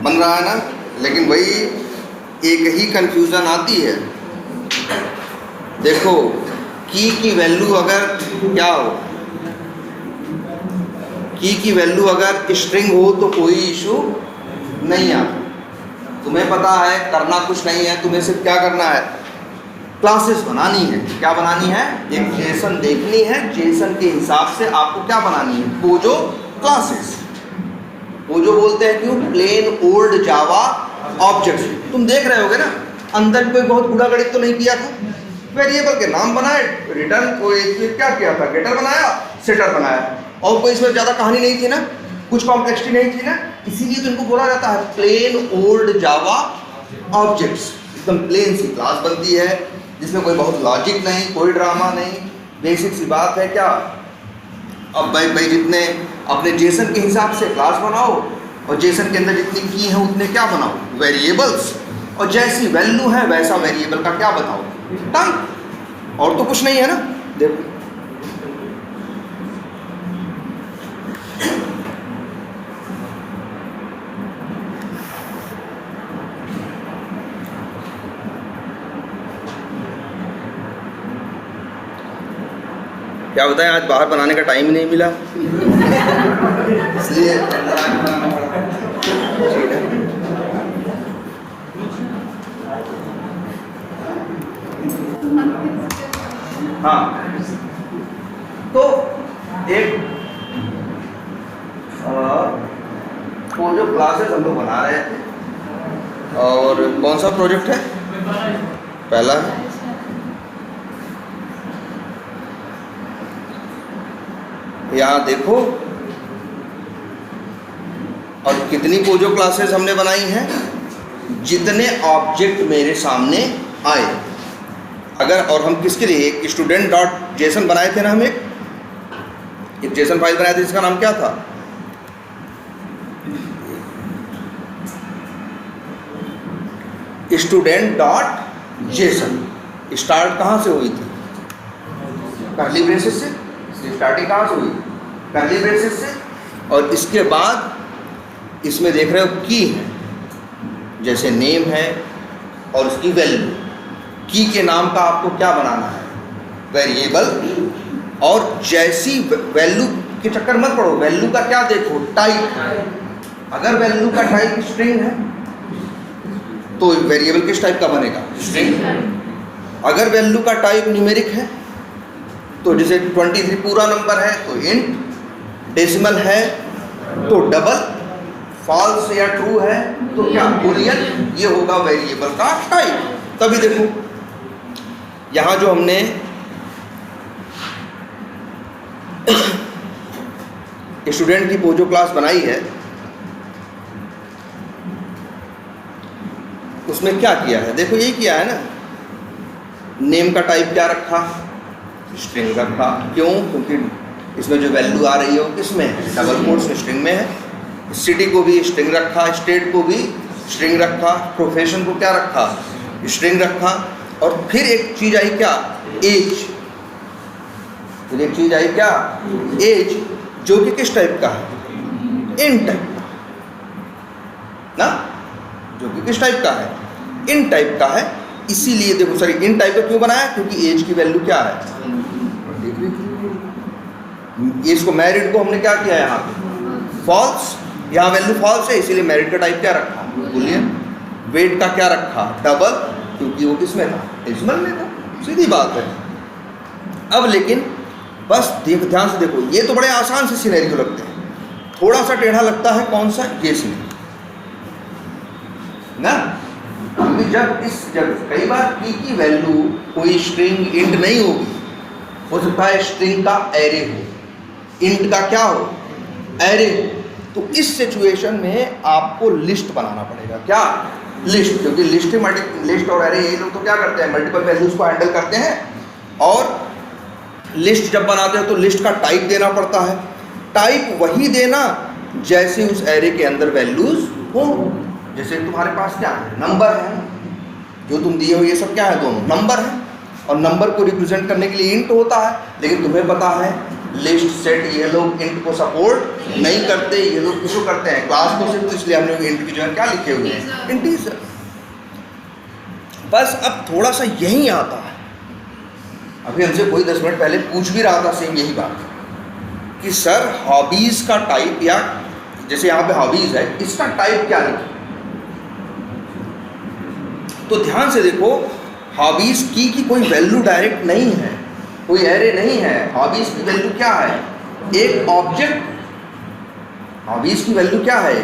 बन रहा है ना। लेकिन वही एक ही कंफ्यूजन आती है। देखो की वैल्यू अगर क्या हो, की वैल्यू अगर स्ट्रिंग हो तो कोई इशू नहीं आता। तुम्हें पता है करना कुछ नहीं है, तुम्हें सिर्फ क्या करना है, क्लासेस बनानी है। क्या बनानी है, एक जेसन देखनी है, जेसन के हिसाब से आपको क्या बनानी है, पोजो क्लासेस। पोजो बोलते हैं क्यों, प्लेन ओल्ड जावा ऑब्जेक्ट्स। तुम देख रहे होगे ना, अंदर कोई बहुत बूढ़ा गणित तो नहीं किया था, वेरिएबल के नाम बनाए, रिटर्न कोई क्या किया था, गेटर बनाया, सेटर बनाया, और कोई इसमें ज़्यादा कहानी नहीं थी ना, कुछ कॉम्प्लेक्सिटी नहीं थी ना। इसीलिए तो इनको बोला जाता है प्लेन ओल्ड जावा ऑब्जेक्ट्स। एकदम प्लेन सी क्लास बनती है जिसमें कोई बहुत लॉजिक नहीं, कोई ड्रामा नहीं, बेसिक सी बात है। क्या अब भाई जितने अपने जेसन के हिसाब से क्लास बनाओ, और जेसन के अंदर जितनी की है उतने क्या बनाओ, वेरिएबल्स, और जैसी वैल्यू है वैसा वेरिएबल का क्या बताओ, टाइप। और तो कुछ नहीं है ना। देखो क्या बताएं, आज बाहर बनाने का टाइम ही नहीं मिला इसलिए हाँ। तो एक वो जो क्लासेस हम लोग बना रहे थे, और कौन सा प्रोजेक्ट है, पहला है। यहाँ देखो, और कितनी पोजो क्लासेस हमने बनाई हैं, जितने ऑब्जेक्ट मेरे सामने आए। अगर और हम किसके लिए एक स्टूडेंट डॉट जेसन बनाए थे ना, हम एक जेसन फाइल बनाए थे जिसका नाम क्या था, स्टूडेंट डॉट जेसन। स्टार्ट कहाँ से हुई थी, कर्ली ब्रेसेस से। स्टार्टिंग कहाँ से हुई, कर्ली ब्रेसेस से। और इसके बाद इसमें देख रहे हो की है, जैसे नेम है और उसकी वैल्यू। की के नाम का आपको क्या बनाना है, वेरिएबल। और जैसी वैल्यू के चक्कर मत पड़ो, वैल्यू का क्या देखो, टाइप। अगर वैल्यू का टाइप स्ट्रिंग है तो वेरिएबल किस टाइप का बनेगा, स्ट्रिंग। अगर वैल्यू का टाइप न्यूमेरिक है तो जैसे 23 पूरा नंबर है तो इंट, डेसिमल है तो डबल, फॉल्स या ट्रू है तो क्या, बूलियन। ये होगा वेरिएबल का टाइप। तभी देखो यहाँ जो हमने स्टूडेंट की पोजो क्लास बनाई है, उसमें क्या किया है, देखो यही किया है ना। नेम का टाइप क्या रखा, स्ट्रिंग रखा। क्यों, क्योंकि इसमें जो वैल्यू आ रही है वो किसमें है, डबल कोट्स में, स्ट्रिंग में है। सिटी को भी स्ट्रिंग रखा, स्टेट को भी स्ट्रिंग रखा, प्रोफेशन को क्या रखा, स्ट्रिंग रखा। और फिर एक चीज आई क्या, एज। फिर एक चीज आई क्या, एज, जो कि किस टाइप का है, इन टाइप ना, जो कि किस टाइप का है, इन टाइप का है। इसीलिए देखो सॉरी, इन टाइप का क्यों बनाया, क्योंकि एज की वैल्यू क्या है, इसको मैरिड को हमने क्या किया यहाँ पे, फॉल्स। यहाँ वैल्यू फॉल्स है इसीलिए मैरिड का टाइप क्या रखा, बूलियन। वेट का क्या रखा, डबल, क्योंकि वो किसमें था, डेसिमल में था। सीधी बात है। अब लेकिन बस ध्यान से देखो, ये तो बड़े आसान से सिनेरियो लगते हैं, थोड़ा सा टेढ़ा लगता है कौन सा, ये सिनेरियो ना। क्योंकि जब कई बार की वैल्यू कोई स्ट्रिंग इंट नहीं होगी, हो सकता है स्ट्रिंग का एरे हो, इंट का क्या हो, एरे हो। तो इस सिचुएशन में आपको लिस्ट बनाना पड़ेगा। क्या, लिस्ट। क्योंकि लिस्ट और एरे यही लोग तो क्या करते हैं, मल्टीपल वैल्यूज को हैंडल करते हैं। और लिस्ट जब बनाते हैं तो लिस्ट का टाइप देना पड़ता है। टाइप वही देना जैसे उस एरे के अंदर वैल्यूज हो। जैसे तुम्हारे पास क्या है, नंबर है, जो तुम दिए हो ये सब क्या है, दोनों नंबर है। और नंबर को रिप्रेजेंट करने के लिए इंट होता है। लेकिन तुम्हें पता है लिस्ट, सेट, ये लोग इंट को सपोर्ट नहीं करते। ये लोग किसको करते हैं? क्लास को सिर्फ। तो इसलिए हम लोग इंट की जो है क्या लिखे हुए हैं? इंटीजर। बस अब थोड़ा सा यही आता है। अभी हमसे कोई 10 मिनट पहले पूछ भी रहा था सेम यही बात कि सर हॉबीज़ का टाइप, या जैसे यहाँ पे हॉबीज़ है, इसका टाइप क्या लिखें? तो ध्यान से देखो, हॉबीज़ की कोई वैल्यू डायरेक्ट नहीं है, कोई एरे नहीं है। हॉबीज़ की वैल्यू क्या है? एक ऑब्जेक्ट। हॉबीज़ की वैल्यू क्या है?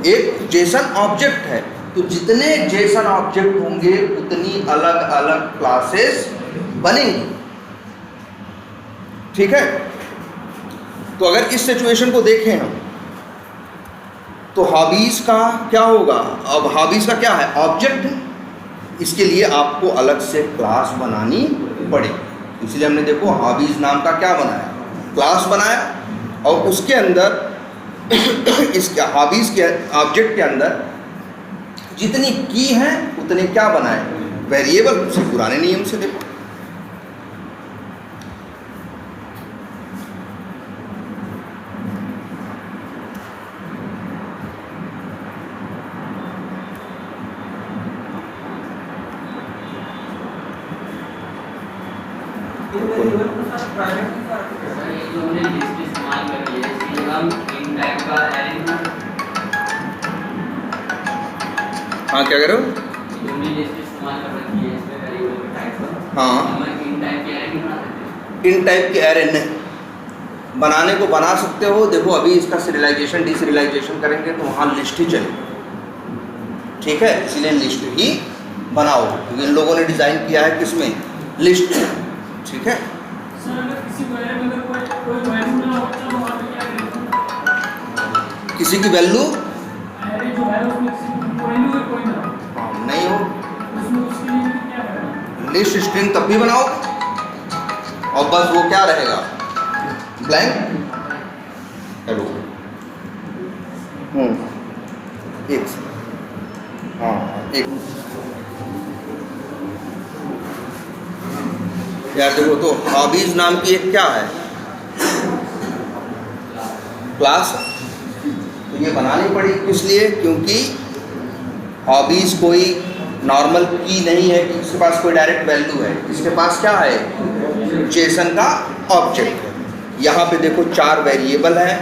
एक जेसन ऑब्जेक्ट है। तो जितने जेसन ऑब्जेक्ट होंगे उतनी अलग अलग क्लासेस बनेंगी। ठीक है? तो अगर इस सिचुएशन को देखें हम, तो हॉबीज़ का क्या होगा? अब हॉबीज़ का क्या है? ऑब्जेक्ट है। इसके लिए आपको अलग से क्लास बनानी पड़ेगी। इसलिए हमने देखो हॉबीज़ नाम का क्या बनाया? क्लास बनाया, और उसके अंदर इस हॉबीज़ के ऑब्जेक्ट के अंदर जितनी की हैं उतने क्या बनाए? वेरिएबल। उसी पुराने नियम से देखो। हाँ, क्या करो? हाँ, इन टाइप के एरे नहीं बनाने को बना सकते हो। देखो अभी इसका सीरियलाइजेशन डिसीरियलाइजेशन करेंगे तो वहाँ लिस्ट ही चलेगी। ठीक है? इसीलिए लिस्ट ही बनाओ, क्योंकि इन लोगों ने डिज़ाइन किया है किसमें? लिस्ट। ठीक है? किसी की वैल्यू नहीं हो, लिस्ट स्ट्रिंग तब भी बनाओ, और बस वो क्या रहेगा? ब्लैंक। हेलो, एक, हाँ एक यार देखो, तो हॉबीज नाम की एक क्या है? क्लास। तो ये बनानी पड़ी किस लिए? क्योंकि हॉबीज़ कोई नॉर्मल की नहीं है कि इसके पास कोई डायरेक्ट वैल्यू है। इसके पास क्या है? जेसन का ऑब्जेक्ट है। यहाँ पे देखो 4 वेरिएबल हैं,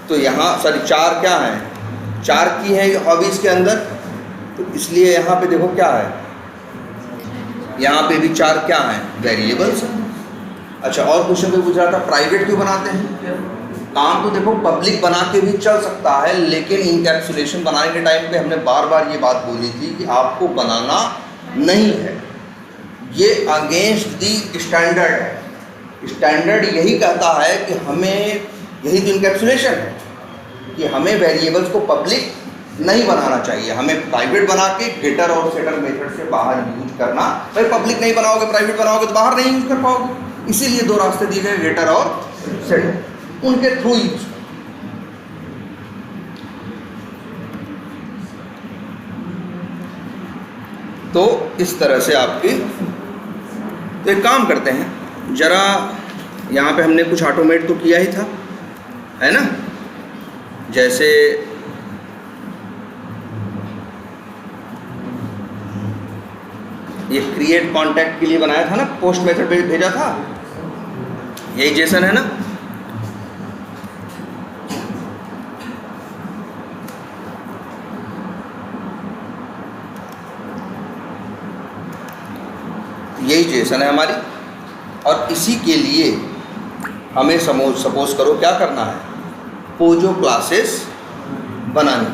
तो यहाँ सॉरी 4 क्या है? 4 की है हॉबीज़ के अंदर। तो इसलिए यहाँ पे देखो क्या है? यहाँ पे भी 4 क्या हैं? वेरिएबल्स। अच्छा, और क्वेश्चन पे पूछ रहा था प्राइवेट क्यों बनाते हैं? काम तो देखो पब्लिक बना के भी चल सकता है, लेकिन इनकैप्सुलेशन बनाने के टाइम पे हमने बार बार ये बात बोली थी कि आपको बनाना नहीं है। ये अगेंस्ट दी स्टैंडर्ड है। स्टैंडर्ड यही कहता है कि हमें, यही तो इनकैप्सुलेशन है कि हमें वेरिएबल्स को पब्लिक नहीं बनाना चाहिए, हमें प्राइवेट बना के गेटर और सेटर मेथड से बाहर यूज करना। भाई पब्लिक नहीं बनाओगे, प्राइवेट बनाओगे तो बाहर नहीं यूज कर पाओगे। इसीलिए 2 रास्ते दिए गए, गेटर और सेटर, उनके थ्रू यूज। तो इस तरह से आपकी, तो एक काम करते हैं जरा, यहाँ पे हमने कुछ ऑटोमेट तो किया ही था, है ना? जैसे ये क्रिएट कॉन्टैक्ट के लिए बनाया था ना, पोस्ट मेथड भेजा था, यही जेसन है ना? यही जेसन है हमारी, और इसी के लिए हमें सपोज करो क्या करना है? पोजो क्लासेस बनानी।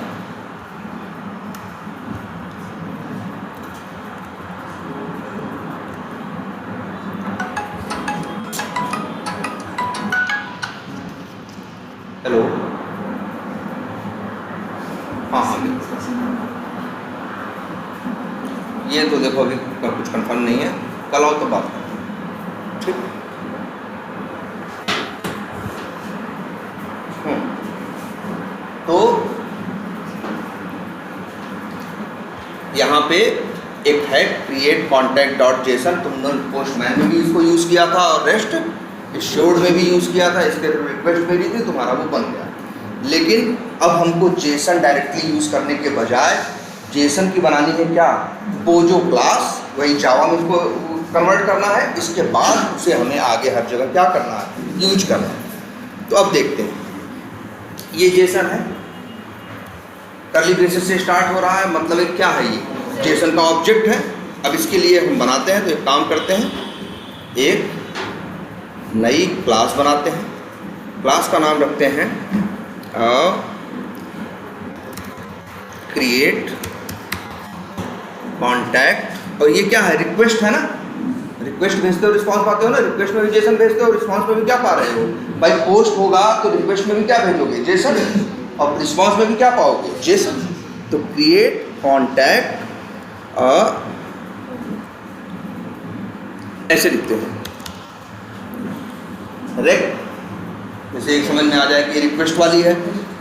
हेलो, हाँ हाँ, ये तो देखो अभी कुछ कंफर्म नहीं है, कल आओ तो बात करें। ठीक। तो यहाँ पे एक है क्रिएट कॉन्टैक्ट डॉट जेसन, तुमने पोस्टमैन में भी इसको यूज़ किया था और रेस्ट इस शोड में भी यूज़ किया था, इसके रिक्वेस्ट भेजी थी, तुम्हारा वो बन गया। लेकिन अब हमको जेसन डायरेक्टली यूज़ करने के बजाय जेसन की बनानी है क्या, पोजो क्लास, वही जावा में इसको कन्वर्ट करना है। इसके बाद उसे हमें आगे हर जगह क्या करना है, यूज करना है। तो अब देखते हैं, ये जेसन है, कर्ली ब्रेसेस से स्टार्ट हो रहा है, मतलब एक क्या है, ये जेसन का ऑब्जेक्ट है। अब इसके लिए हम बनाते हैं, तो एक काम करते हैं, एक नई क्लास बनाते हैं। क्लास का नाम रखते हैं क्रिएट कॉन्टैक्ट, और ये क्या है, रिक्वेस्ट है ना, रिक्वेस्ट भेजते हो रिस्पांस पाते हो ना, रिक्वेस्ट में भी जेसन भेजते हो, रिस्पांस में भी क्या पा रहे हो भाई, पोस्ट होगा तो रिक्वेस्ट में भी क्या भेजोगे, जेसन, और रिस्पांस में भी क्या पाओगे, जेसन। तो क्रिएट कॉन्टैक्ट ऐसे लिखते हैं, रेक, जैसे एक समझ में आ जाए कि रिक्वेस्ट वाली है,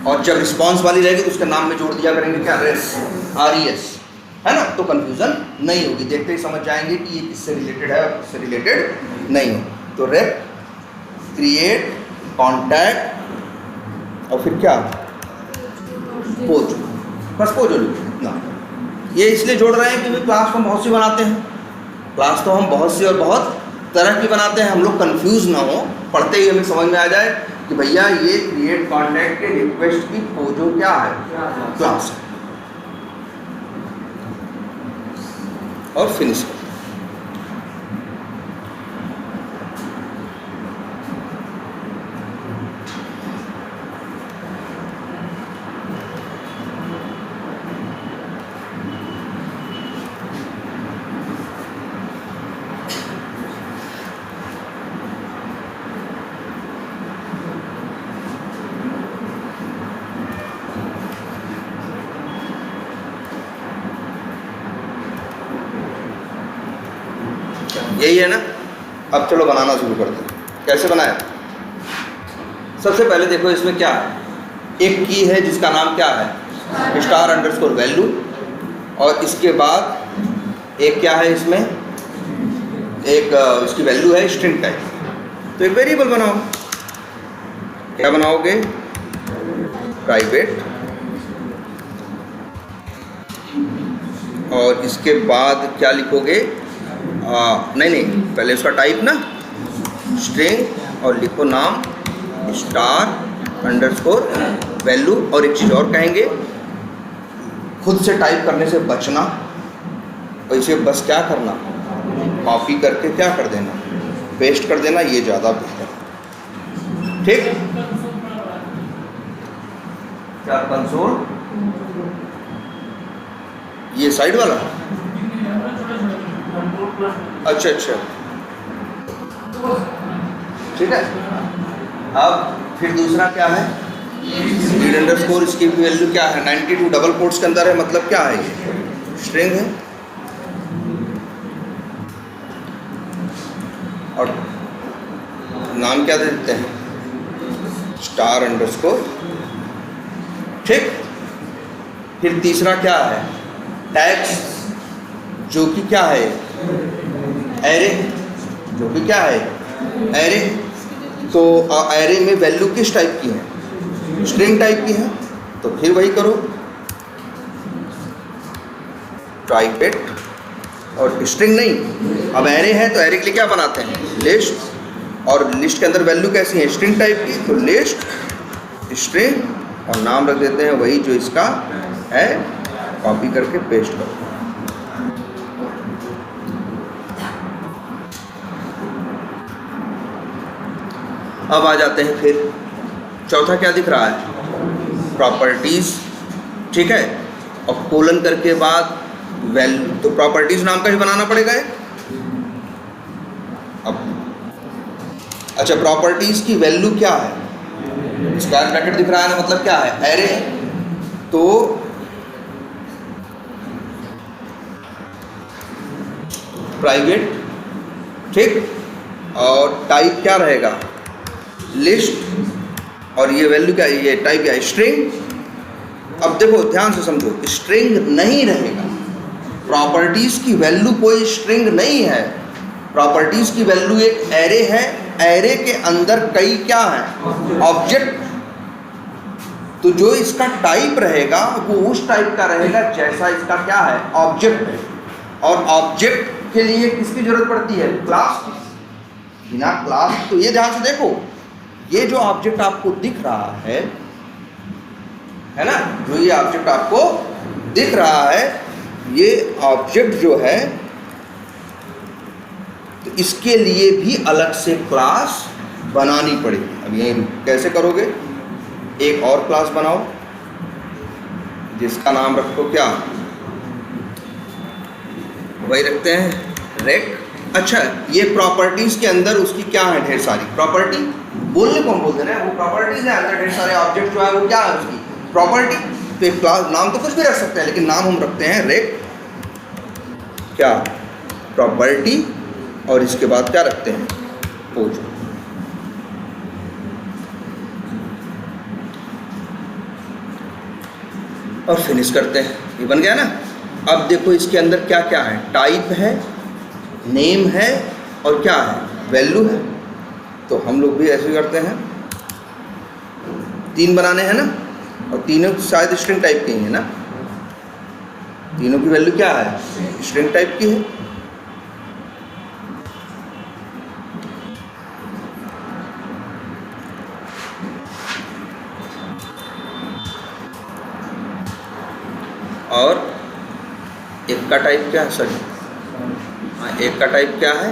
और जब रिस्पांस वाली रहेगी तो उसके नाम में जोड़ दिया करेंगे क्या, रेस, RES, है ना, तो कंफ्यूजन नहीं होगी, देखते ही समझ जाएंगे कि ये किससे रिलेटेड है और किससे रिलेटेड नहीं हो। तो रेक क्रिएट कॉन्टैक्ट और फिर क्या, पोजो, बस पोजो लिखना। ये इसलिए जोड़ रहे हैं क्योंकि क्लास को हम बहुत सी बनाते हैं, क्लास तो हम बहुत सी और बहुत तरह की बनाते हैं, हम लोग कंफ्यूज ना हो, पढ़ते ही हमें समझ में आ जाए कि भैया ये क्रिएट कॉन्टैक्ट के रिक्वेस्ट की पोजो क्या है, क्लास है, और फिनिश कर। यही है ना। अब चलो बनाना शुरू करते हैं। कैसे बनाया, सबसे पहले देखो इसमें क्या है, एक की है जिसका नाम क्या है, स्टार अंडरस्कोर वैल्यू, और इसके बाद एक क्या है, इसमें एक इसकी वैल्यू है स्ट्रिंग टाइप। तो एक वेरिएबल बनाओ, क्या बनाओगे, प्राइवेट, और इसके बाद क्या लिखोगे, नहीं पहले उसका टाइप ना स्ट्रिंग, और लिखो नाम स्टार अंडरस्कोर वैल्यू। और एक चीज़ और कहेंगे, खुद से टाइप करने से बचना, और इसे बस क्या करना, कॉपी करके क्या कर देना, पेस्ट कर देना, ये ज़्यादा बेहतर, ठीक। क्या कंसोल, ये साइड वाला, अच्छा, ठीक है। अब फिर दूसरा क्या है, रीड अंडरस्कोर, इसकी वैल्यू क्या है, 92 डबल कोट्स के अंदर है, मतलब क्या है, ये स्ट्रिंग है। और नाम क्या देते हैं, स्टार अंडरस्कोर, ठीक। फिर तीसरा क्या है, टैग्स, जो कि क्या है, एरे, जो कि क्या है, एरे। तो एरे में वैल्यू किस टाइप की है, स्ट्रिंग टाइप की है, तो फिर वही करो, प्राइवेट, और स्ट्रिंग नहीं, अब एरे है तो एरे के लिए क्या बनाते हैं, लिस्ट, और लिस्ट के अंदर वैल्यू कैसी है, स्ट्रिंग टाइप की, तो लिस्ट स्ट्रिंग, और नाम रख देते हैं वही जो इसका है, कॉपी करके पेस्ट करो। अब आ जाते हैं फिर चौथा, क्या दिख रहा है, प्रॉपर्टीज़, ठीक है, और कोलन करके बाद वैल्यू, तो प्रॉपर्टीज़ नाम का ही बनाना पड़ेगा है। अब अच्छा, प्रॉपर्टीज़ की वैल्यू क्या है, स्क्वायर ब्रैकेट दिख रहा है ना, मतलब क्या है, एरे, तो प्राइवेट, ठीक, और टाइप क्या रहेगा, लिस्ट, और ये वैल्यू क्या है, ये टाइप क्या है, स्ट्रिंग। अब देखो ध्यान से समझो, स्ट्रिंग नहीं रहेगा, प्रॉपर्टीज़ की वैल्यू कोई स्ट्रिंग नहीं है, प्रॉपर्टीज़ की वैल्यू एक एरे है, एरे के अंदर कई क्या है, ऑब्जेक्ट। तो जो इसका टाइप रहेगा वो उस टाइप का रहेगा जैसा इसका क्या है, ऑब्जेक्ट है। और ऑब्जेक्ट के लिए किसकी जरूरत पड़ती है, क्लास की। बिना क्लास, तो ये ध्यान से देखो, ये जो ऑब्जेक्ट आपको दिख रहा है ना, जो ये ऑब्जेक्ट आपको दिख रहा है, ये ऑब्जेक्ट जो है, तो इसके लिए भी अलग से क्लास बनानी पड़ेगी। अब यही कैसे करोगे, एक और क्लास बनाओ जिसका नाम रखो क्या, वही रखते हैं रेक। अच्छा, ये प्रॉपर्टीज के अंदर उसकी क्या है, ढेर सारी प्रॉपर्टी। बोलने को हम बोलते हैं वो प्रॉपर्टीज है, अंदर ढेर सारे ऑब्जेक्ट जो है वो क्या है, उसकी प्रॉपर्टी। तो एक क्लास, नाम तो कुछ भी रख सकते हैं, लेकिन नाम हम रखते हैं रेक क्या, प्रॉपर्टी। और इसके बाद क्या रखते हैं, पोज। और फिनिश करते हैं, ये बन गया ना। अब देखो इसके अंदर क्या क्या है, टाइप है, नेम है, और क्या है, वैल्यू है। तो हम लोग भी ऐसे करते हैं, 3 बनाने हैं ना, और तीनों शायद स्ट्रिंग टाइप के ही है ना, तीनों की वैल्यू क्या है, स्ट्रिंग टाइप की है। और एक का टाइप क्या है, सॉरी हाँ, एक का टाइप क्या है,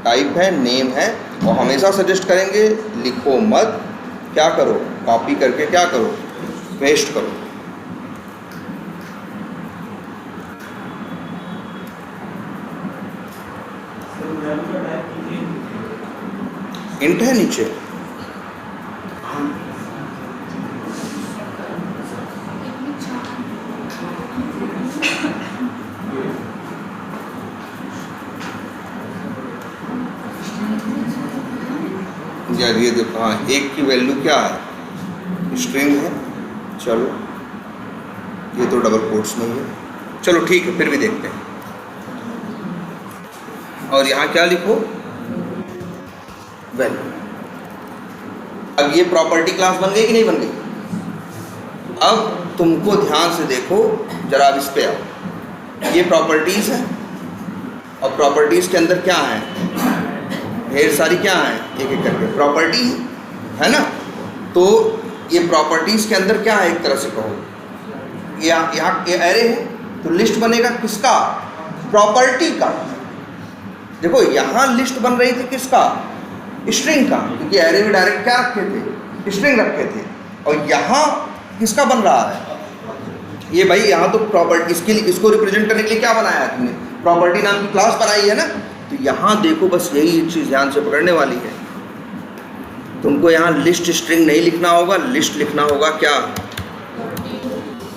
टाइप है, नेम है। और हमेशा सजेस्ट करेंगे लिखो मत, क्या करो, कॉपी करके क्या करो, पेस्ट करो। इंट है नीचे, यार ये देखो, हाँ, एक की वैल्यू क्या है, स्ट्रिंग है। चलो ये तो डबल कोट्स में है, चलो ठीक है, फिर भी देखते हैं। और यहाँ क्या लिखो, वैल्यू। अब ये प्रॉपर्टी क्लास बन गई कि नहीं बन गई। अब तुमको ध्यान से देखो जरा, अब इस पे आओ, ये प्रॉपर्टीज है, और प्रॉपर्टीज के अंदर क्या है, ढेर सारी क्या है, एक एक करके प्रॉपर्टी है ना। तो ये प्रॉपर्टीज के अंदर क्या है, एक तरह से कहो, यहाँ ये एरे है, तो लिस्ट बनेगा किसका, प्रॉपर्टी का। देखो यहाँ लिस्ट बन रही थी किसका, स्ट्रिंग का, क्योंकि एरे में डायरेक्ट क्या रखे थे, स्ट्रिंग रखे थे। और यहाँ किसका बन रहा है, ये भाई यहाँ तो प्रॉपर्टी, इसके लिए, इसको रिप्रेजेंट करने के लिए क्या बनाया है तुमने, प्रॉपर्टी नाम की क्लास बनाई है ना। तो यहाँ देखो, बस यही एक चीज़ ध्यान से पकड़ने वाली है, तुमको यहाँ लिस्ट स्ट्रिंग नहीं लिखना होगा, लिस्ट लिखना होगा क्या,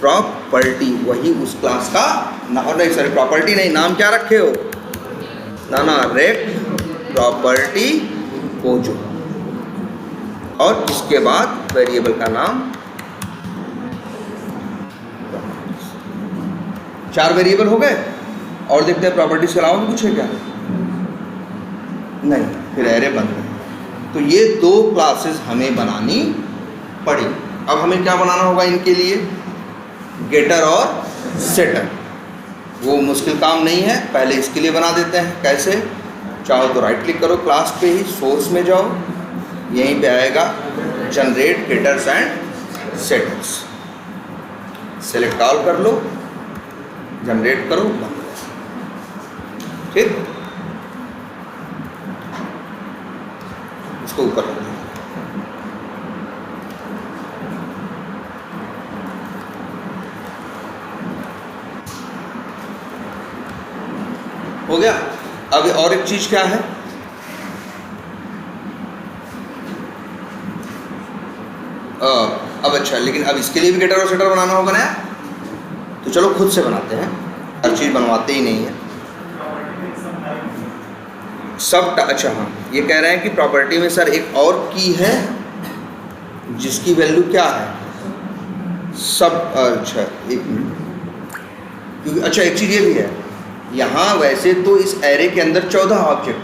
प्रॉपर्टी। वही उस क्लास का नाम, नहीं सॉरी प्रॉपर्टी नहीं, नाम क्या रखे हो, ना रेक प्रॉपर्टी पोजो। और इसके बाद वेरिएबल का नाम, 4 वेरिएबल हो गए। और देखते हैं प्रॉपर्टीज के अलावा भी कुछ है क्या, नहीं, फिर एरे बन गए। तो ये 2 क्लासेस हमें बनानी पड़ी। अब हमें क्या बनाना होगा इनके लिए, गेटर और सेटर। वो मुश्किल काम नहीं है, पहले इसके लिए बना देते हैं। कैसे, चाहो तो राइट क्लिक करो क्लास पे ही, सोर्स में जाओ, यहीं पे आएगा generate getters and setters, select all कर लो, जनरेट करो, ठीक। इसको ऊपर रख दो। हो गया। अब और एक चीज क्या है, अब अच्छा, लेकिन अब इसके लिए भी गेटर और सेटर बनाना होगा नया, तो चलो खुद से बनाते हैं, हर चीज़ बनवाते ही नहीं है सब। अच्छा हाँ, ये कह रहे हैं कि प्रॉपर्टी में सर एक और की है जिसकी वैल्यू क्या है, सब। अच्छा एक मिनट, क्योंकि अच्छा एक चीज़ ये भी है, यहाँ वैसे तो इस एरे के अंदर 14 ऑब्जेक्ट,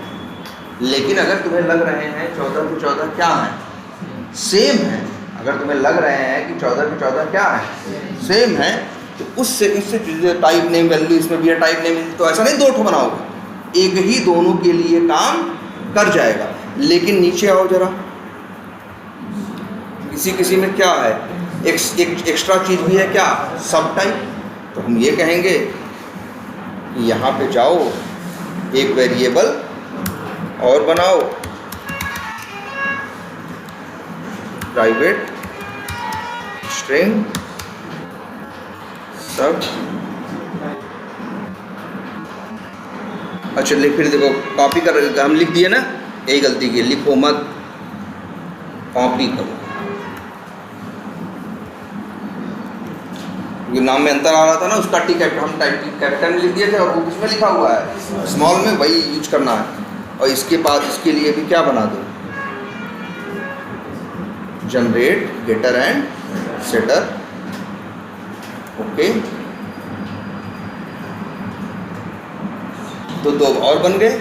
लेकिन अगर तुम्हें लग रहे हैं 14 के 14 क्या है, सेम है, अगर तुम्हें लग रहे हैं कि 14 के 14 क्या है, सेम है, तो उससे टाइप नेम वैल्यू इसमें भी है, टाइप नेम, तो ऐसा नहीं दो ठो बनाओगे, एक ही दोनों के लिए काम कर जाएगा। लेकिन नीचे आओ जरा, किसी किसी में क्या है, एक एक्स्ट्रा चीज़ भी है क्या, सब टाइप। तो हम ये कहेंगे कि यहाँ पे जाओ, एक वेरिएबल और बनाओ, प्राइवेट स्ट्रिंग सब। अच्छा लिख, फिर देखो कॉपी कर, हम लिख दिए ना, यही गलती की, लिखो मत, कॉपी करो। ये नाम में अंतर आ रहा था ना, उसका टी कैपिटल, हम टाइप कैपिटल में लिख दिए थे, और वो किसमें लिखा हुआ है, स्मॉल में, वही यूज करना है। और इसके बाद इसके लिए भी क्या बना दो, generate getter and setter, okay. तो दो और बन गए,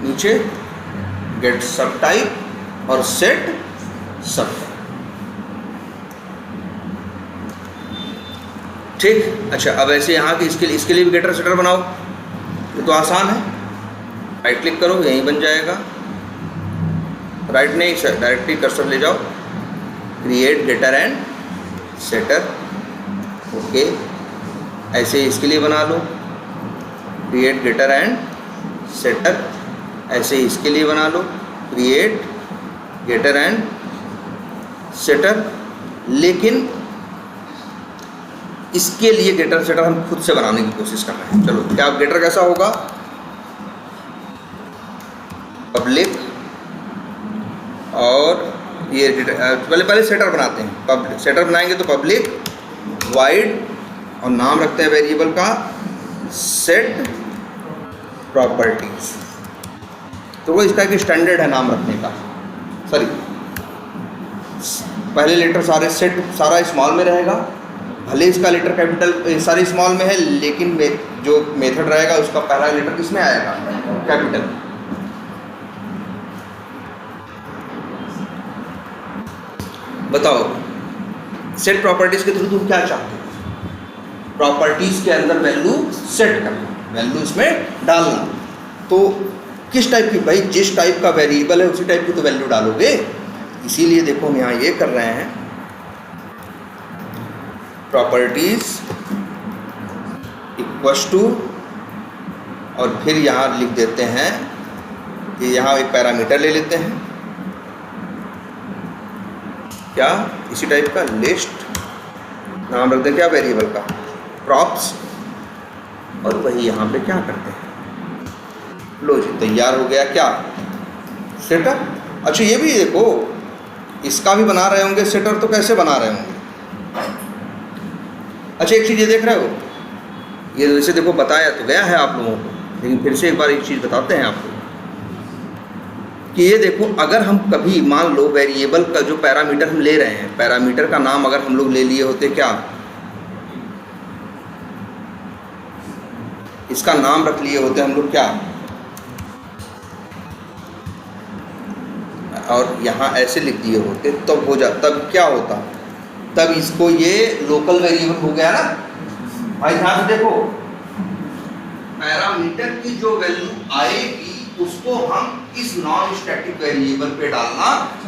नीचे गेट सब टाइप और सेट सब, ठीक। अच्छा अब ऐसे यहाँ के इसके लिए भी गेटर सेटर बनाओ, ये तो आसान है, राइट क्लिक करो, यहीं बन जाएगा, राइट नहीं डायरेक्टली कर्सर ले जाओ, create getter and setter, okay. ऐसे इसके लिए बना लो, क्रिएट गेटर एंड सेटर, ऐसे इसके लिए बना लो, क्रिएट गेटर एंड सेटर। लेकिन इसके लिए गेटर सेटर हम खुद से बनाने की कोशिश कर रहे हैं। चलो क्या गेटर कैसा होगा, पब्लिक, और ये पहले सेटर बनाते हैं, पब्लिक सेटर बनाएंगे तो पब्लिक वाइड, और नाम रखते हैं वेरिएबल का सेट प्रॉपर्टीज। तो वो इसका एक स्टैंडर्ड है नाम रखने का, सॉरी पहले लेटर सारे सेट सारा स्मॉल में रहेगा, भले इसका लेटर कैपिटल सारे स्मॉल में है, लेकिन जो मेथड रहेगा उसका पहला लेटर किसमें आएगा, कैपिटल। बताओ सेट प्रॉपर्टीज के थ्रू तुम क्या चाहते हो, प्रॉपर्टीज के अंदर वैल्यू सेट करना, वैल्यू इसमें डालना। तो किस टाइप की, भाई जिस टाइप का वेरिएबल है उसी टाइप की तो वैल्यू डालोगे। इसीलिए देखो हम यहाँ ये कर रहे हैं, प्रॉपर्टीज इक्वल्स टू, और फिर यहाँ लिख देते हैं कि यहाँ एक पैरामीटर ले लेते हैं, क्या इसी टाइप का लिस्ट, नाम रख दें क्या वेरिएबल का, प्रॉप्स, और वही यहाँ पे क्या करते हैं, लो जी तैयार हो गया क्या, सेटर। अच्छा ये भी देखो, इसका भी बना रहे होंगे सेटर, तो कैसे बना रहे होंगे। अच्छा एक चीज़ ये देख रहे हो, ये वैसे देखो बताया तो गया है आप लोगों को, लेकिन फिर से एक बार एक चीज़ बताते हैं आपको कि ये देखो, अगर हम कभी मान लो वेरिएबल का जो पैरामीटर हम ले रहे हैं, पैरामीटर का नाम अगर हम लोग ले लिए होते क्या, इसका नाम रख लिए होते हम लोग क्या, और यहाँ ऐसे लिख दिए होते, तब हो जा, तब क्या होता, तब इसको ये लोकल वेरिएबल हो गया ना। भाई ध्यान से देखो, पैरामीटर की जो वैल्यू आएगी उसको हम इस नॉन स्टैटिक वेरिएबल पे डालना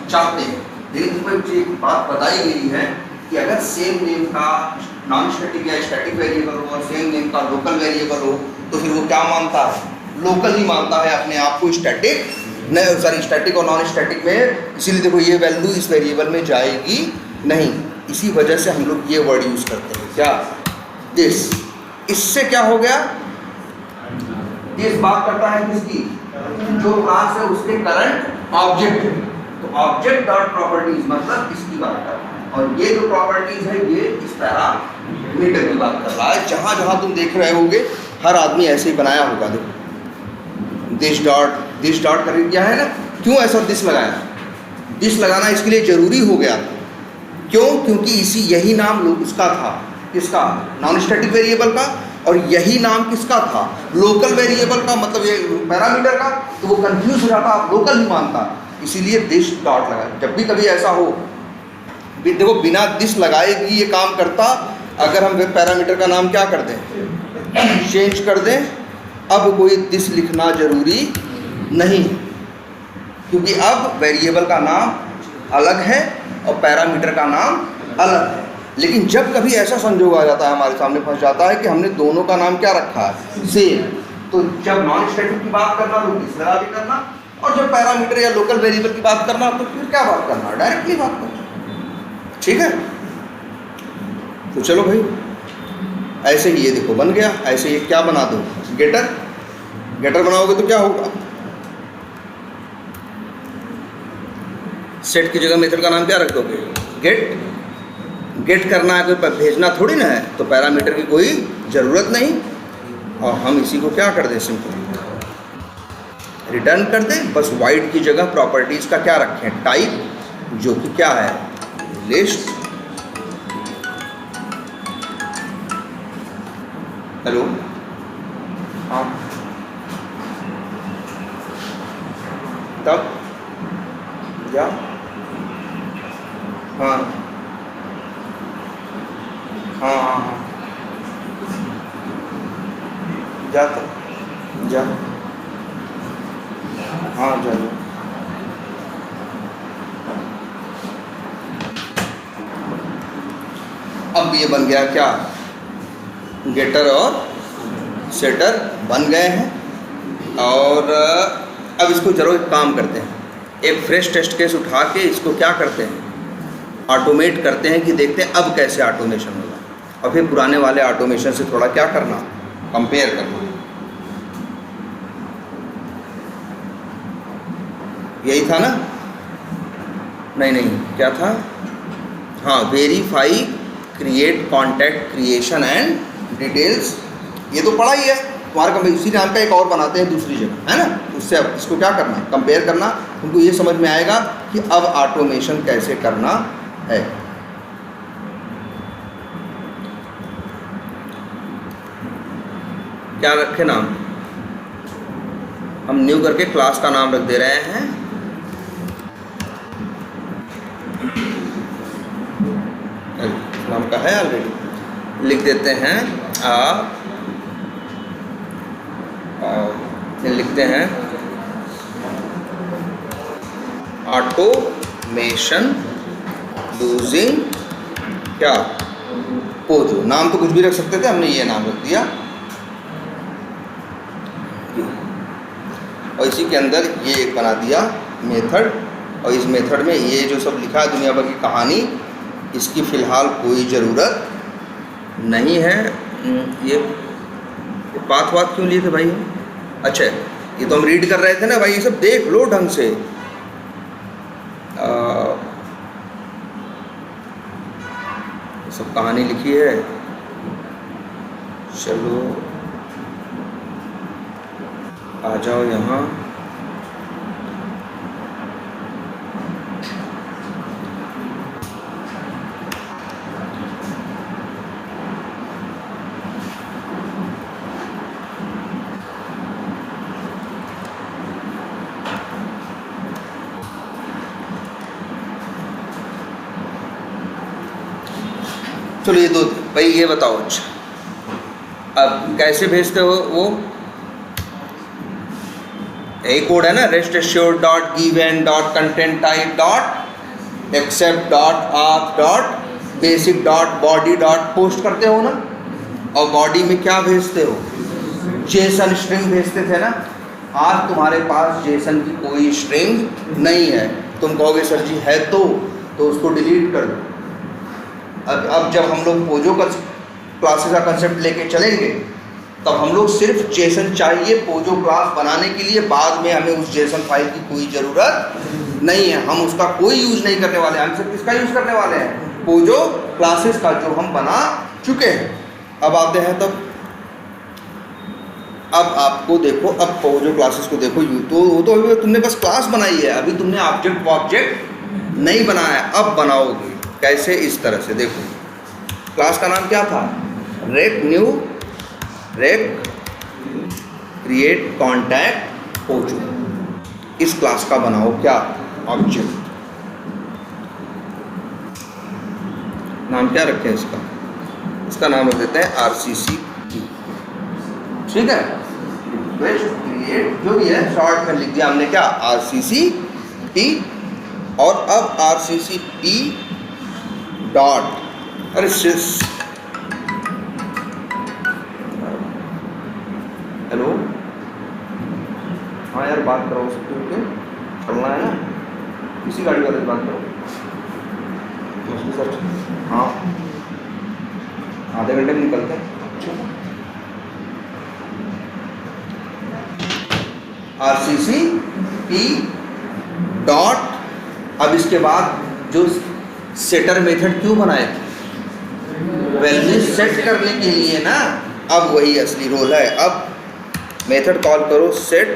चाहते हैं। लेकिन तुम्हें एक बात बताई गई है कि अगर सेम नेम का नॉन स्टैटिक या स्टैटिक वेरिएबल हो और सेम नेम का लोकल वेरिएबल हो, तो फिर वो क्या मानता है, लोकल ही मानता है अपने आप को, स्टैटिक नहीं, सॉरी स्टैटिक और नॉन स्टैटिक में। इसीलिए देखो ये वैल्यू इस वेरिएबल में जाएगी नहीं, इसी वजह से हम लोग ये वर्ड यूज करते हैं क्या, दिस। इससे क्या हो गया, दिस बात करता है किसकी, जो क्लास है उसके करंट ऑब्जेक्ट, तो ऑब्जेक्ट डॉट प्रॉपर्टीज मतलब इसकी बात कर रहा है, और ये जो प्रॉपर्टीज है ये इस पैरामीटर की बात कर रहा है। जहां जहां तुम देख रहे होगे हर आदमी ऐसे ही बनाया होगा, देखो दिस डॉट कर दिया है ना, क्यों ऐसा दिस लगाया, दिस लगाना इसके लिए जरूरी हो गया, क्यों, क्योंकि इसी यही नाम उसका था, किसका, नॉन स्टैटिक वेरिएबल का। और यही नाम किसका था? लोकल वेरिएबल का, मतलब ये पैरामीटर का। तो वो कंफ्यूज हो जाता, आप लोकल ही मानता, इसीलिए दिस डॉट लगा। जब भी कभी ऐसा हो, देखो बिना दिस लगाए भी ये काम करता। अगर हम पैरामीटर का नाम क्या कर दें, चेंज कर दें, अब कोई दिस लिखना जरूरी नहीं, क्योंकि अब वेरिएबल का नाम अलग है और पैरामीटर का नाम अलग है। लेकिन जब कभी ऐसा संजोग आ जाता है, हमारे सामने फंस जाता है कि हमने दोनों का नाम क्या रखा है, सेम, तो जब नॉन स्टैटिक की बात करना तो दिस लगा के करना, और जब पैरामीटर या लोकल वेरिएबल की बात करना तो फिर क्या बात करना, डायरेक्टली बात करना। ठीक है, तो चलो भाई, ऐसे ही ये देखो बन गया। ऐसे ये क्या बना दो, गेटर। गेटर बनाओगे तो क्या होगा, सेट की जगह मेथड का नाम क्या रख दोगे, गेट। गेट करना है, कोई भेजना थोड़ी ना है, तो पैरामीटर की कोई ज़रूरत नहीं। और हम इसी को क्या कर दें, सिंपल रिटर्न कर दें। बस वाइड की जगह प्रॉपर्टीज़ का क्या रखें, टाइप, जो कि क्या है, लिस्ट। हेलो, हाँ, तब या हाँ हाँ हाँ हाँ, जा तब जा, हाँ जा। अब ये बन गया क्या, गेटर और सेटर बन गए हैं। और अब इसको जरूर एक काम करते हैं, एक फ्रेश टेस्ट केस उठा के इसको क्या करते हैं, ऑटोमेट करते हैं कि देखते हैं अब कैसे ऑटोमेशन होगा, और फिर पुराने वाले ऑटोमेशन से थोड़ा क्या करना, कंपेयर करना। यही था ना, नहीं क्या था, हाँ, verify, create, contact, creation and details. ये तो पढ़ा ही है तुम्हारे कंपेयर, इसी नाम का एक और बनाते हैं दूसरी जगह, है ना। उससे अब इसको क्या करना है, कंपेयर करना। उनको ये समझ में आएगा कि अब ऑटोमेशन कैसे करना है। क्या रखे नाम, हम न्यू करके क्लास का नाम रख दे रहे हैं, नाम का है ऑलरेडी, लिख देते हैं लिखते हैं ऑटोमेशन यूजिंग क्या, पोजो। नाम तो कुछ भी रख सकते थे, हमने ये नाम रख दिया। और इसी के अंदर ये एक बना दिया मेथड, और इस मेथड में ये जो सब लिखा है दुनिया भर की कहानी, इसकी फ़िलहाल कोई ज़रूरत नहीं है। ये पाथ वाथ क्यों लिए थे भाई? अच्छा, ये तो हम रीड कर रहे थे ना भाई, ये सब देख लो ढंग से। सब कहानी लिखी है, चलो आ जाओ यहाँ। चलो ये दो भाई, ये बताओ अच्छा, अब कैसे भेजते हो वो? यही कोड है ना, rest assured dot given dot content type dot accept dot आप dot basic dot body dot post करते हो ना। और बॉडी में क्या भेजते हो, जेसन स्ट्रिंग भेजते थे ना। आज तुम्हारे पास जेसन की कोई स्ट्रिंग नहीं है, तुम कहोगे सर जी है तो उसको डिलीट कर दो। अब जब हम लोग पोजो का क्लासेस का कंसेप्ट लेके चलेंगे, तब हम लोग सिर्फ जेसन चाहिए पोजो क्लास बनाने के लिए। बाद में हमें उस जेसन फाइल की कोई ज़रूरत नहीं है, हम उसका कोई यूज़ नहीं करने वाले हैं। हम सिर्फ किसका यूज़ करने वाले हैं, पोजो क्लासेस का, जो हम बना चुके हैं। अब आते हैं तब, अब आपको देखो, अब पोजो क्लासेस को देखो, वो तो तुमने बस क्लास बनाई है, अभी तुमने ऑब्जेक्ट नहीं बनाया। अब बनाओगे कैसे, इस तरह से देखो। क्लास का नाम क्या था, req new req create contact POJO, इस क्लास का बनाओ क्या ऑब्जेक्ट। नाम क्या रखें इसका? इसका नाम रख देते हैं RCC P। ठीक है, रिक्वेस्ट क्रिएट जो भी है शॉर्ट में लिख दिया हमने क्या, RCC P। और अब RCC P डॉट, अरे हेलो, हाँ यार बात करो उससे, क्योंकि चलना है ना, किसी गाड़ी वाले से बात करो सर। हाँ आधे घंटे में निकलते हैं। RCC P डॉट, अब इसके बाद जो सेटर मेथड क्यों बनाए थे, वैल्यू सेट करने के लिए ना, अब वही असली रोल है। अब मेथड कॉल करो सेट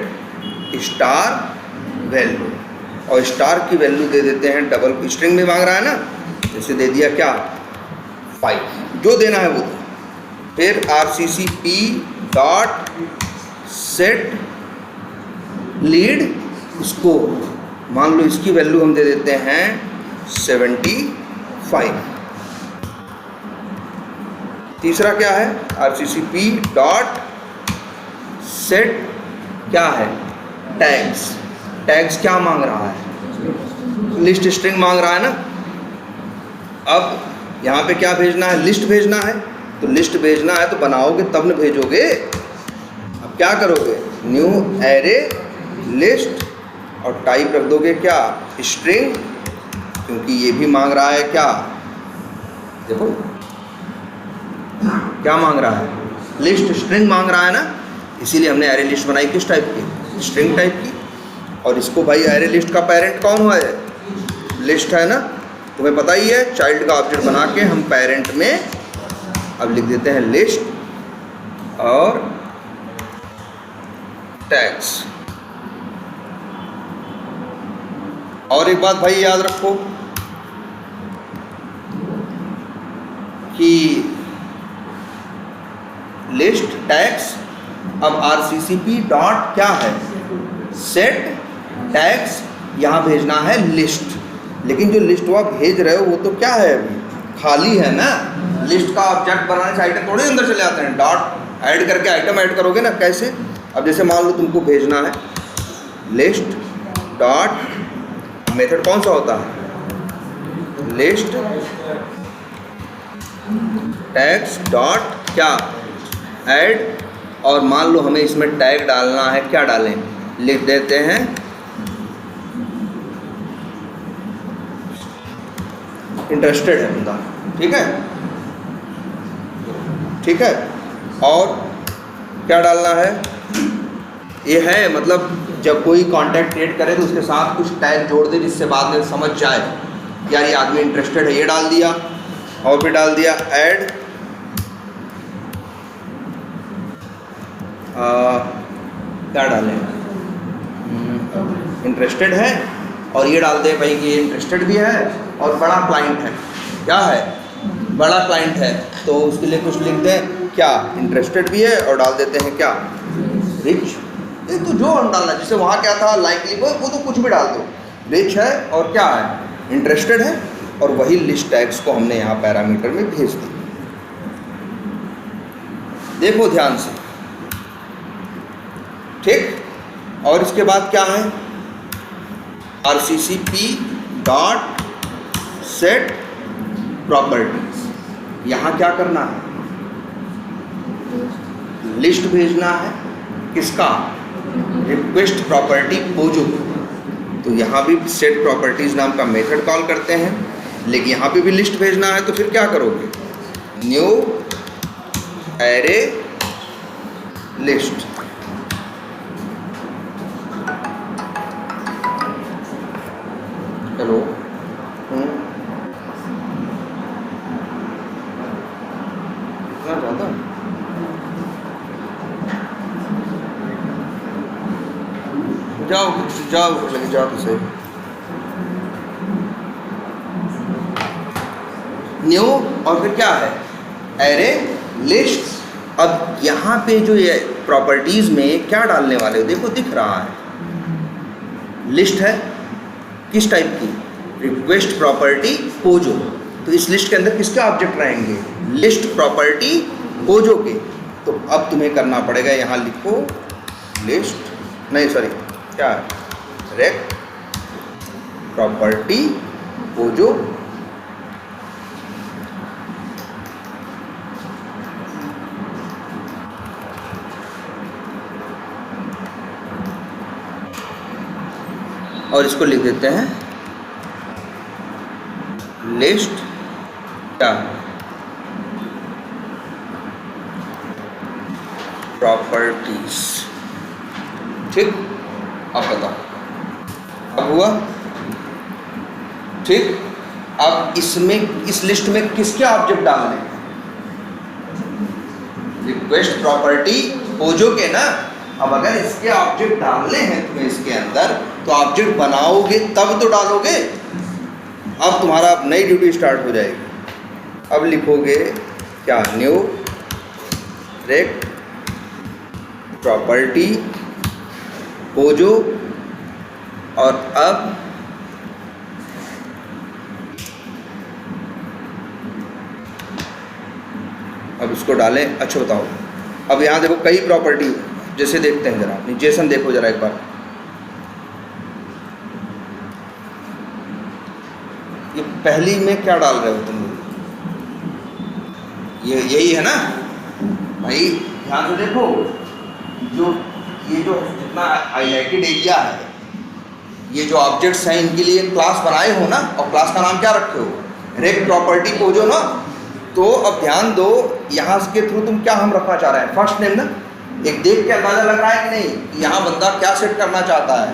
स्टार वैल्यू, और स्टार की वैल्यू दे देते हैं डबल, स्ट्रिंग में मांग रहा है ना, जैसे दे दिया क्या 5, जो देना है वो दे। फिर RCC P dot set lead score, मान लो इसकी वैल्यू हम दे देते हैं 75। तीसरा क्या है, RCC P डॉट सेट क्या है टैग्स। टैग्स क्या मांग रहा है, लिस्ट स्ट्रिंग मांग रहा है ना। अब यहाँ पे क्या भेजना है, लिस्ट भेजना है, तो लिस्ट भेजना है तो बनाओगे तब न भेजोगे। अब क्या करोगे, न्यू एरे लिस्ट, और टाइप रख दोगे क्या स्ट्रिंग, क्योंकि ये भी मांग रहा है क्या, देखो क्या मांग रहा है, लिस्ट स्ट्रिंग मांग रहा है ना, इसीलिए हमने एरे लिस्ट बनाई किस टाइप की, स्ट्रिंग टाइप की। और इसको भाई एरे लिस्ट का पेरेंट कौन हुआ है, लिस्ट है ना, तुम्हें पता ही है। चाइल्ड का ऑब्जेक्ट बना के हम पेरेंट में अब लिख देते हैं लिस्ट और टैग्स। और एक बात भाई याद रखो कि लिस्ट टैग्स, अब RCC P डॉट क्या है सेट टैग्स, यहाँ भेजना है लिस्ट, लेकिन जो लिस्ट वो आप भेज रहे हो वो तो क्या है अभी खाली है ना। लिस्ट का ऑब्जेक्ट बनाने से आइटम थोड़े अंदर चले आते हैं, डॉट ऐड करके आइटम ऐड करोगे ना, कैसे। अब जैसे मान लो तुमको भेजना है लिस्ट डॉट, मेथड कौन सा होता है, लिस्ट टैग्स डॉट क्या ऐड, और मान लो हमें इसमें टैग डालना है, क्या डालें, लिख देते हैं इंटरेस्टेड है बंदा, ठीक है, ठीक है। और क्या डालना है, ये है मतलब जब कोई कांटेक्ट क्रिएट करे तो उसके साथ कुछ टैग जोड़ दे जिससे बाद में समझ जाए यार ये आदमी इंटरेस्टेड है, ये डाल दिया। और फिर डाल दिया ऐड क्या डालें, इंटरेस्टेड है, और ये डाल दे भाई कि ये इंटरेस्टेड भी है और बड़ा क्लाइंट है, क्या है बड़ा क्लाइंट है, तो उसके लिए कुछ लिख दें क्या इंटरेस्टेड भी है, और डाल देते हैं क्या रिच। ये तो जो हम डालना, जैसे वहाँ क्या था लाइकली, वो तो कुछ भी डाल दो, रिच है और क्या है इंटरेस्टेड है, और वही लिस्ट टैग्स को हमने यहाँ पैरामीटर में भेज दी। देखो ध्यान से, ठीक। और इसके बाद क्या है RCC P dot set properties, यहाँ क्या करना है, लिस्ट भेजना है किसका, रिक्वेस्ट प्रॉपर्टी पोजो। तो यहाँ भी सेट प्रॉपर्टीज नाम का मेथड कॉल करते हैं, लेकिन यहाँ पे भी लिस्ट भेजना है, तो फिर क्या करोगे, न्यू एरे लिस्ट। हेलो, क्या चाहता, जाओ जाओ लगे जाओ तो सही। न्यू और फिर क्या है एरे लिस्ट, अब यहाँ पे जो ये प्रॉपर्टीज़ में क्या डालने वाले हो, देखो दिख रहा है, लिस्ट है किस टाइप की, रिक्वेस्ट प्रॉपर्टी पोजो। तो इस लिस्ट के अंदर किसके ऑब्जेक्ट रहेंगे, लिस्ट प्रॉपर्टी पोजो के। तो अब तुम्हें करना पड़ेगा, यहाँ लिखो लिस्ट, नहीं सॉरी क्या है, रेक्ट प्रॉपर्टी पोजो और इसको लिख देते हैं लिस्ट क्या, प्रॉपर्टीज। ठीक, अब बताओ अब हुआ। ठीक, अब इसमें इस लिस्ट में किसके ऑब्जेक्ट डालने हैं, रिक्वेस्ट प्रॉपर्टी पोजो के ना। अब अगर इसके ऑब्जेक्ट डालने हैं तुम्हें इसके अंदर, तो ऑब्जेक्ट बनाओगे तब तो डालोगे। अब तुम्हारा नई ड्यूटी स्टार्ट हो जाएगी। अब लिखोगे क्या, न्यू रेक्ट प्रॉपर्टी पोजो, और अब इसको डालें। अच्छा बताओ, अब यहाँ देखो कई प्रॉपर्टी, जैसे देखते हैं जरा, जेसन देखो जरा एक बार, ये पहली में क्या डाल रहे हो तुम लोग, ये यही है ना भाई, ध्यान से देखो। जो ये जो जितना हाईलाइटेड एरिया है, ये जो ऑब्जेक्ट्स हैं, इनके लिए क्लास बनाए हो ना, और क्लास का नाम क्या रखे हो, रेक्ट प्रॉपर्टी पोजो ना। तो अब ध्यान दो, यहाँ के थ्रू तुम क्या हम रखना चाह रहे हैं, फर्स्ट नेम ना। एक देख के अंदाजा लग रहा है कि नहीं, यहाँ बंदा क्या सेट करना चाहता है,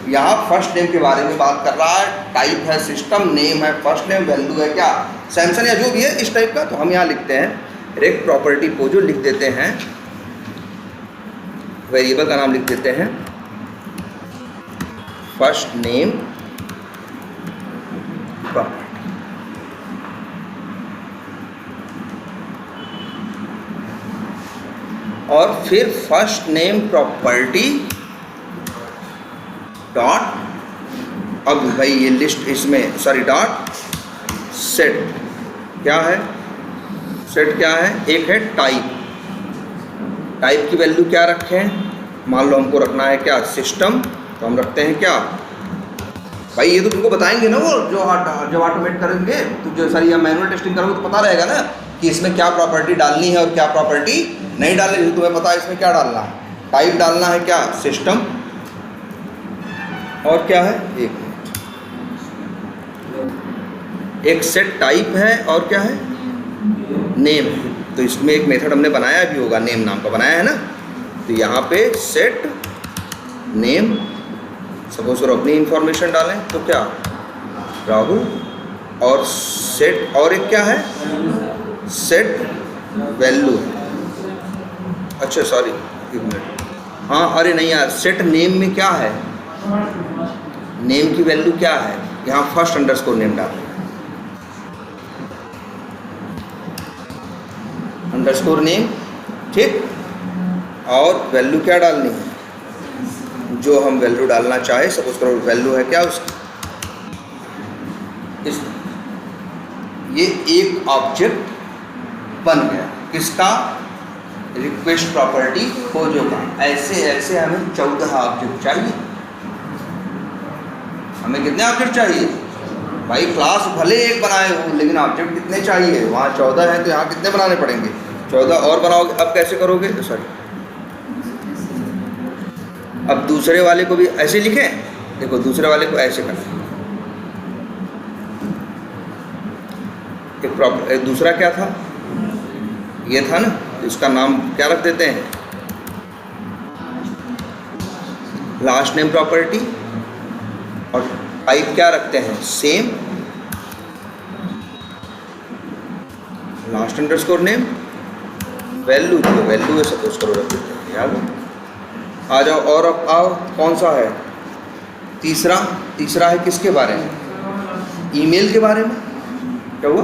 यहाँ फर्स्ट नेम के बारे में बात कर रहा है, टाइप है सिस्टम, नेम है फर्स्ट नेम, वैल्यू है क्या सैमसंग या जो भी है इस टाइप का। तो हम यहाँ लिखते हैं रेक्ट प्रॉपर्टी पोजो, लिख देते हैं, वेरिएबल का नाम लिख देते हैं फर्स्ट नेम प्रॉपर्टी। और फिर फर्स्ट नेम प्रॉपर्टी डॉट, अब भाई ये लिस्ट इसमें सॉरी डॉट सेट, क्या है सेट, क्या है, एक है टाइप, टाइप की वैल्यू क्या रखें, मान लो हमको रखना है क्या, सिस्टम, तो हम रखते हैं क्या भाई, ये तो तुमको बताएंगे ना वो जो जब ऑटोमेट करेंगे, तो जो सारी या मैनुअल टेस्टिंग करोगे तो पता रहेगा ना कि इसमें क्या प्रॉपर्टी डालनी है और क्या प्रॉपर्टी नहीं डालनी है। तुम्हें पता है इसमें क्या डालना है, टाइप डालना है क्या, सिस्टम, और क्या है, एक सेट टाइप है, और क्या है, नेम। तो इसमें एक मेथड हमने बनाया भी होगा, नेम नाम का बनाया है ना। तो यहाँ पे सेट नेम, सपोज करो अपनी इंफॉर्मेशन डालें तो क्या, राहुल, और सेट, और एक क्या है, सेट वैल्यू। अच्छा सॉरी एक मिनट, हाँ अरे नहीं यार, सेट नेम में क्या है, नेम की वैल्यू क्या है, यहाँ फर्स्ट अंडरस्कोर नेम डालें, अंडरस्कोर नेम, ठीक। और वैल्यू क्या डालनी है, जो हम वैल्यू डालना चाहे, सपोज करो वैल्यू है क्या उसकी, इस ये एक ऑब्जेक्ट बन गया किसका, रिक्वेस्ट प्रॉपर्टी पोजो का। ऐसे ऐसे हमें 14 ऑब्जेक्ट चाहिए। हमें कितने ऑब्जेक्ट चाहिए भाई, क्लास भले एक बनाए हो लेकिन ऑब्जेक्ट कितने चाहिए, वहाँ 14 हैं तो यहाँ कितने बनाने पड़ेंगे, 14 और बनाओगे। अब कैसे करोगे, सॉरी अब दूसरे वाले को भी ऐसे लिखें, देखो दूसरे वाले को ऐसे करना, एक दूसरा क्या था, ये था ना, इसका नाम क्या रख देते हैं, लास्ट नेम प्रॉपर्टी, और टाइप क्या रखते हैं, same, last underscore name, value, जो वैल्यू है सपोज करो रख देते हैं, याद आ जाओ। और अब आओ, कौन सा है तीसरा, तीसरा है किसके बारे में, ईमेल के बारे में। क्या हुआ,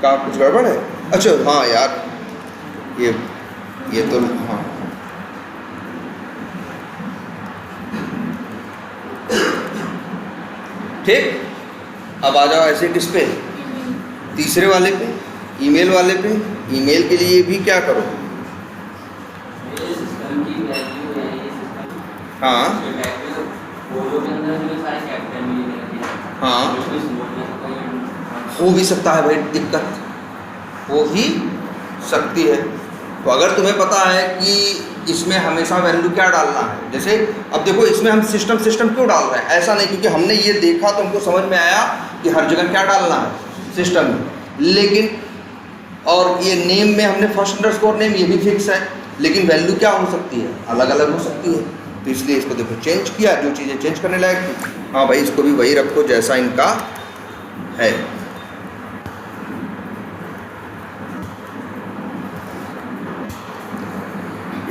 का कुछ गड़बड़ है? अच्छा हाँ यार, ये तो हाँ, ठीक। अब आ जाओ ऐसे किस पे, तीसरे वाले पे, ईमेल वाले पे। ईमेल के लिए भी क्या करो, हाँ हाँ, हो भी सकता है भाई, दिक्कत हो ही सकती है। तो अगर तुम्हें पता है कि इसमें हमेशा वैल्यू क्या डालना है, जैसे अब देखो इसमें हम सिस्टम क्यों डाल रहे हैं, ऐसा नहीं क्योंकि हमने ये देखा तो हमको समझ में आया कि हर जगह क्या डालना है सिस्टम में, लेकिन और ये नेम में हमने फर्स्ट अंडरस्कोर नेम ये भी फिक्स है, लेकिन वैल्यू क्या हो सकती है, अलग अलग हो सकती है। तो इसलिए इसको देखो चेंज किया, जो चीज़ें चेंज करने लायक थी, हाँ भाई इसको भी वही रखो जैसा इनका है।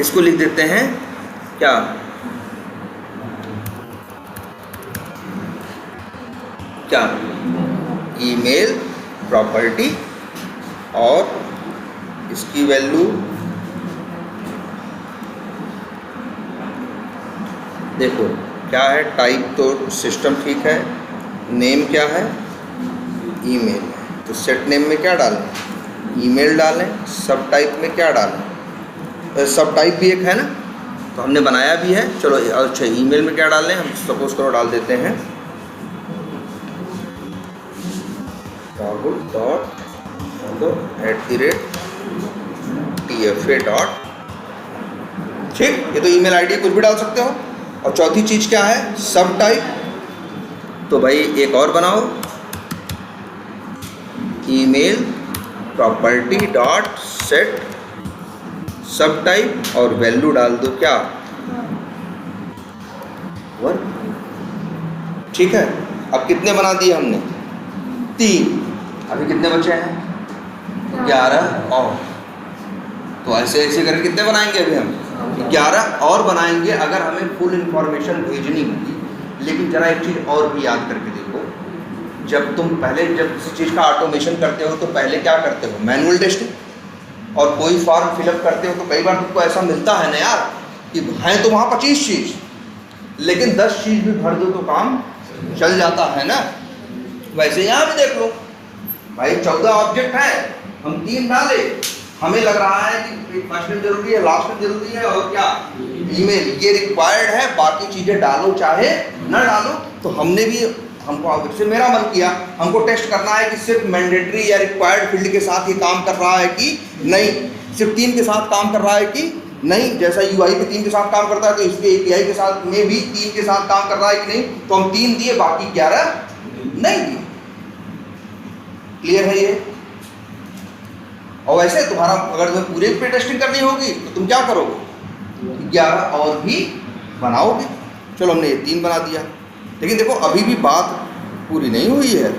इसको लिख देते हैं क्या, क्या ईमेल प्रॉपर्टी, और इसकी वैल्यू देखो क्या है, टाइप तो सिस्टम ठीक है, नेम क्या है ईमेल, तो सेट नेम में क्या डालें, ईमेल डालें, सब टाइप में क्या डालें, सब टाइप भी एक है ना, तो हमने बनाया भी है। चलो अच्छा ईमेल में क्या डालें, हम सपोज करो डाल देते हैं rahul.@tfa. ठीक, ये तो ईमेल आईडी कुछ भी डाल सकते हो। और चौथी चीज़ क्या है, सब टाइप, तो भाई एक और बनाओ, ईमेल प्रॉपर्टी डॉट सेट सब टाइप, और वैल्यू डाल दो क्या, वर्क। ठीक है, अब कितने बना दिए हमने, 3, अभी कितने बचे हैं, 11 और, तो ऐसे ऐसे करके कितने बनाएंगे अभी हम, 11 और बनाएंगे अगर हमें फुल इंफॉर्मेशन भेजनी होगी। लेकिन जरा एक चीज़ और भी याद करके देखो, जब तुम पहले जब किसी चीज़ का ऑटोमेशन करते हो तो पहले क्या करते हो, मैनुअल टेस्टिंग, और कोई फॉर्म फिलअप करते हो तो कई बार तुमको ऐसा मिलता है ना यार कि हैं तो वहाँ 25 चीज़, लेकिन 10 चीज़ भी भर दो तो काम चल जाता है ना। वैसे यहाँ भी देख लो भाई, 14 ऑब्जेक्ट हैं, हम 3 डाले, हमें लग रहा है कि फर्स्ट नेम जरूरी है, लास्ट नेम जरूरी है, और क्या ईमेल ये रिक्वायर्ड है, बाकी चीज़ें डालो चाहे ना डालो। तो हमने भी, हमको से मेरा मन किया, हमको टेस्ट करना है कि सिर्फ मैंडेटरी या रिक्वायर्ड फील्ड के साथ ये काम कर रहा है कि नहीं, सिर्फ 3 के साथ काम कर रहा है कि नहीं। जैसा यूआई पे 3 के साथ काम करता है तो इसके एपीआई के साथ में भी 3 के साथ काम कर रहा है कि नहीं, तो हम 3 दिए, बाकी 11 नहीं दिए। क्लियर है ये? और वैसे तुम्हारा अगर तुम्हें पूरे पे टेस्टिंग करनी होगी तो तुम क्या करोगे, 11 और भी बनाओगे। चलो हमने ये 3 बना दिया, लेकिन देखो अभी भी बात पूरी नहीं हुई है।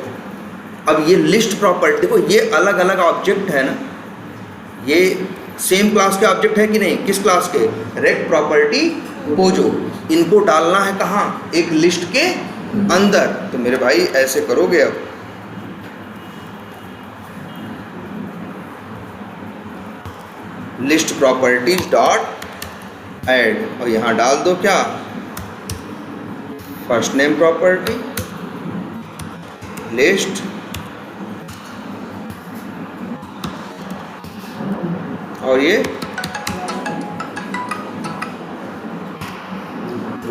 अब ये लिस्ट प्रॉपर्टी देखो, ये अलग अलग ऑब्जेक्ट है ना, ये सेम क्लास के ऑब्जेक्ट है कि नहीं, किस क्लास के, रेक्ट प्रॉपर्टी पोजो, इनको डालना है कहाँ, एक लिस्ट के अंदर। तो मेरे भाई ऐसे करोगे, अब लिस्ट प्रॉपर्टीज डॉट ऐड, और यहाँ डाल दो क्या, फर्स्ट नेम प्रॉपर्टी लिस्ट, और ये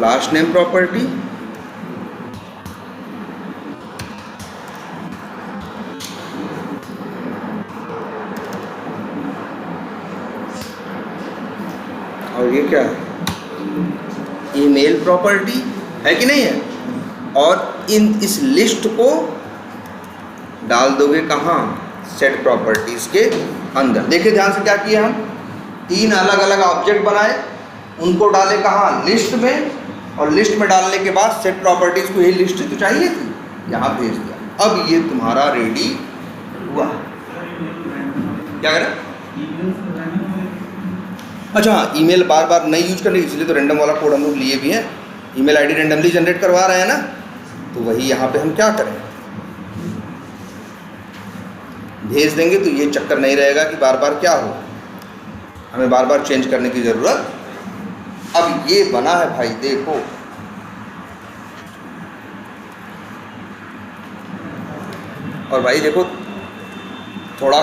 लास्ट नेम प्रॉपर्टी, और ये क्या है, ईमेल प्रॉपर्टी है कि नहीं है। और इस लिस्ट को डाल दोगे कहाँ, सेट प्रॉपर्टीज के अंदर। देखिए ध्यान से क्या किया, हम 3 अलग अलग ऑब्जेक्ट बनाए, उनको डाले कहाँ, लिस्ट में, और लिस्ट में डालने के बाद सेट प्रॉपर्टीज को, यही लिस्ट तो चाहिए थी, यहाँ भेज दिया। अब ये तुम्हारा रेडी हुआ। क्या करें, अच्छा हाँ, ईमेल बार बार नहीं यूज करने, इसलिए तो रैंडम वाला कोड हम लोग लिए भी हैं। ईमेल आईडी रैंडमली जनरेट करवा रहे हैं ना, तो वही यहाँ पे हम क्या करें, भेज देंगे तो ये चक्कर नहीं रहेगा कि बार बार क्या हो, हमें बार बार चेंज करने की ज़रूरत। अब ये बना है भाई, देखो और भाई देखो थोड़ा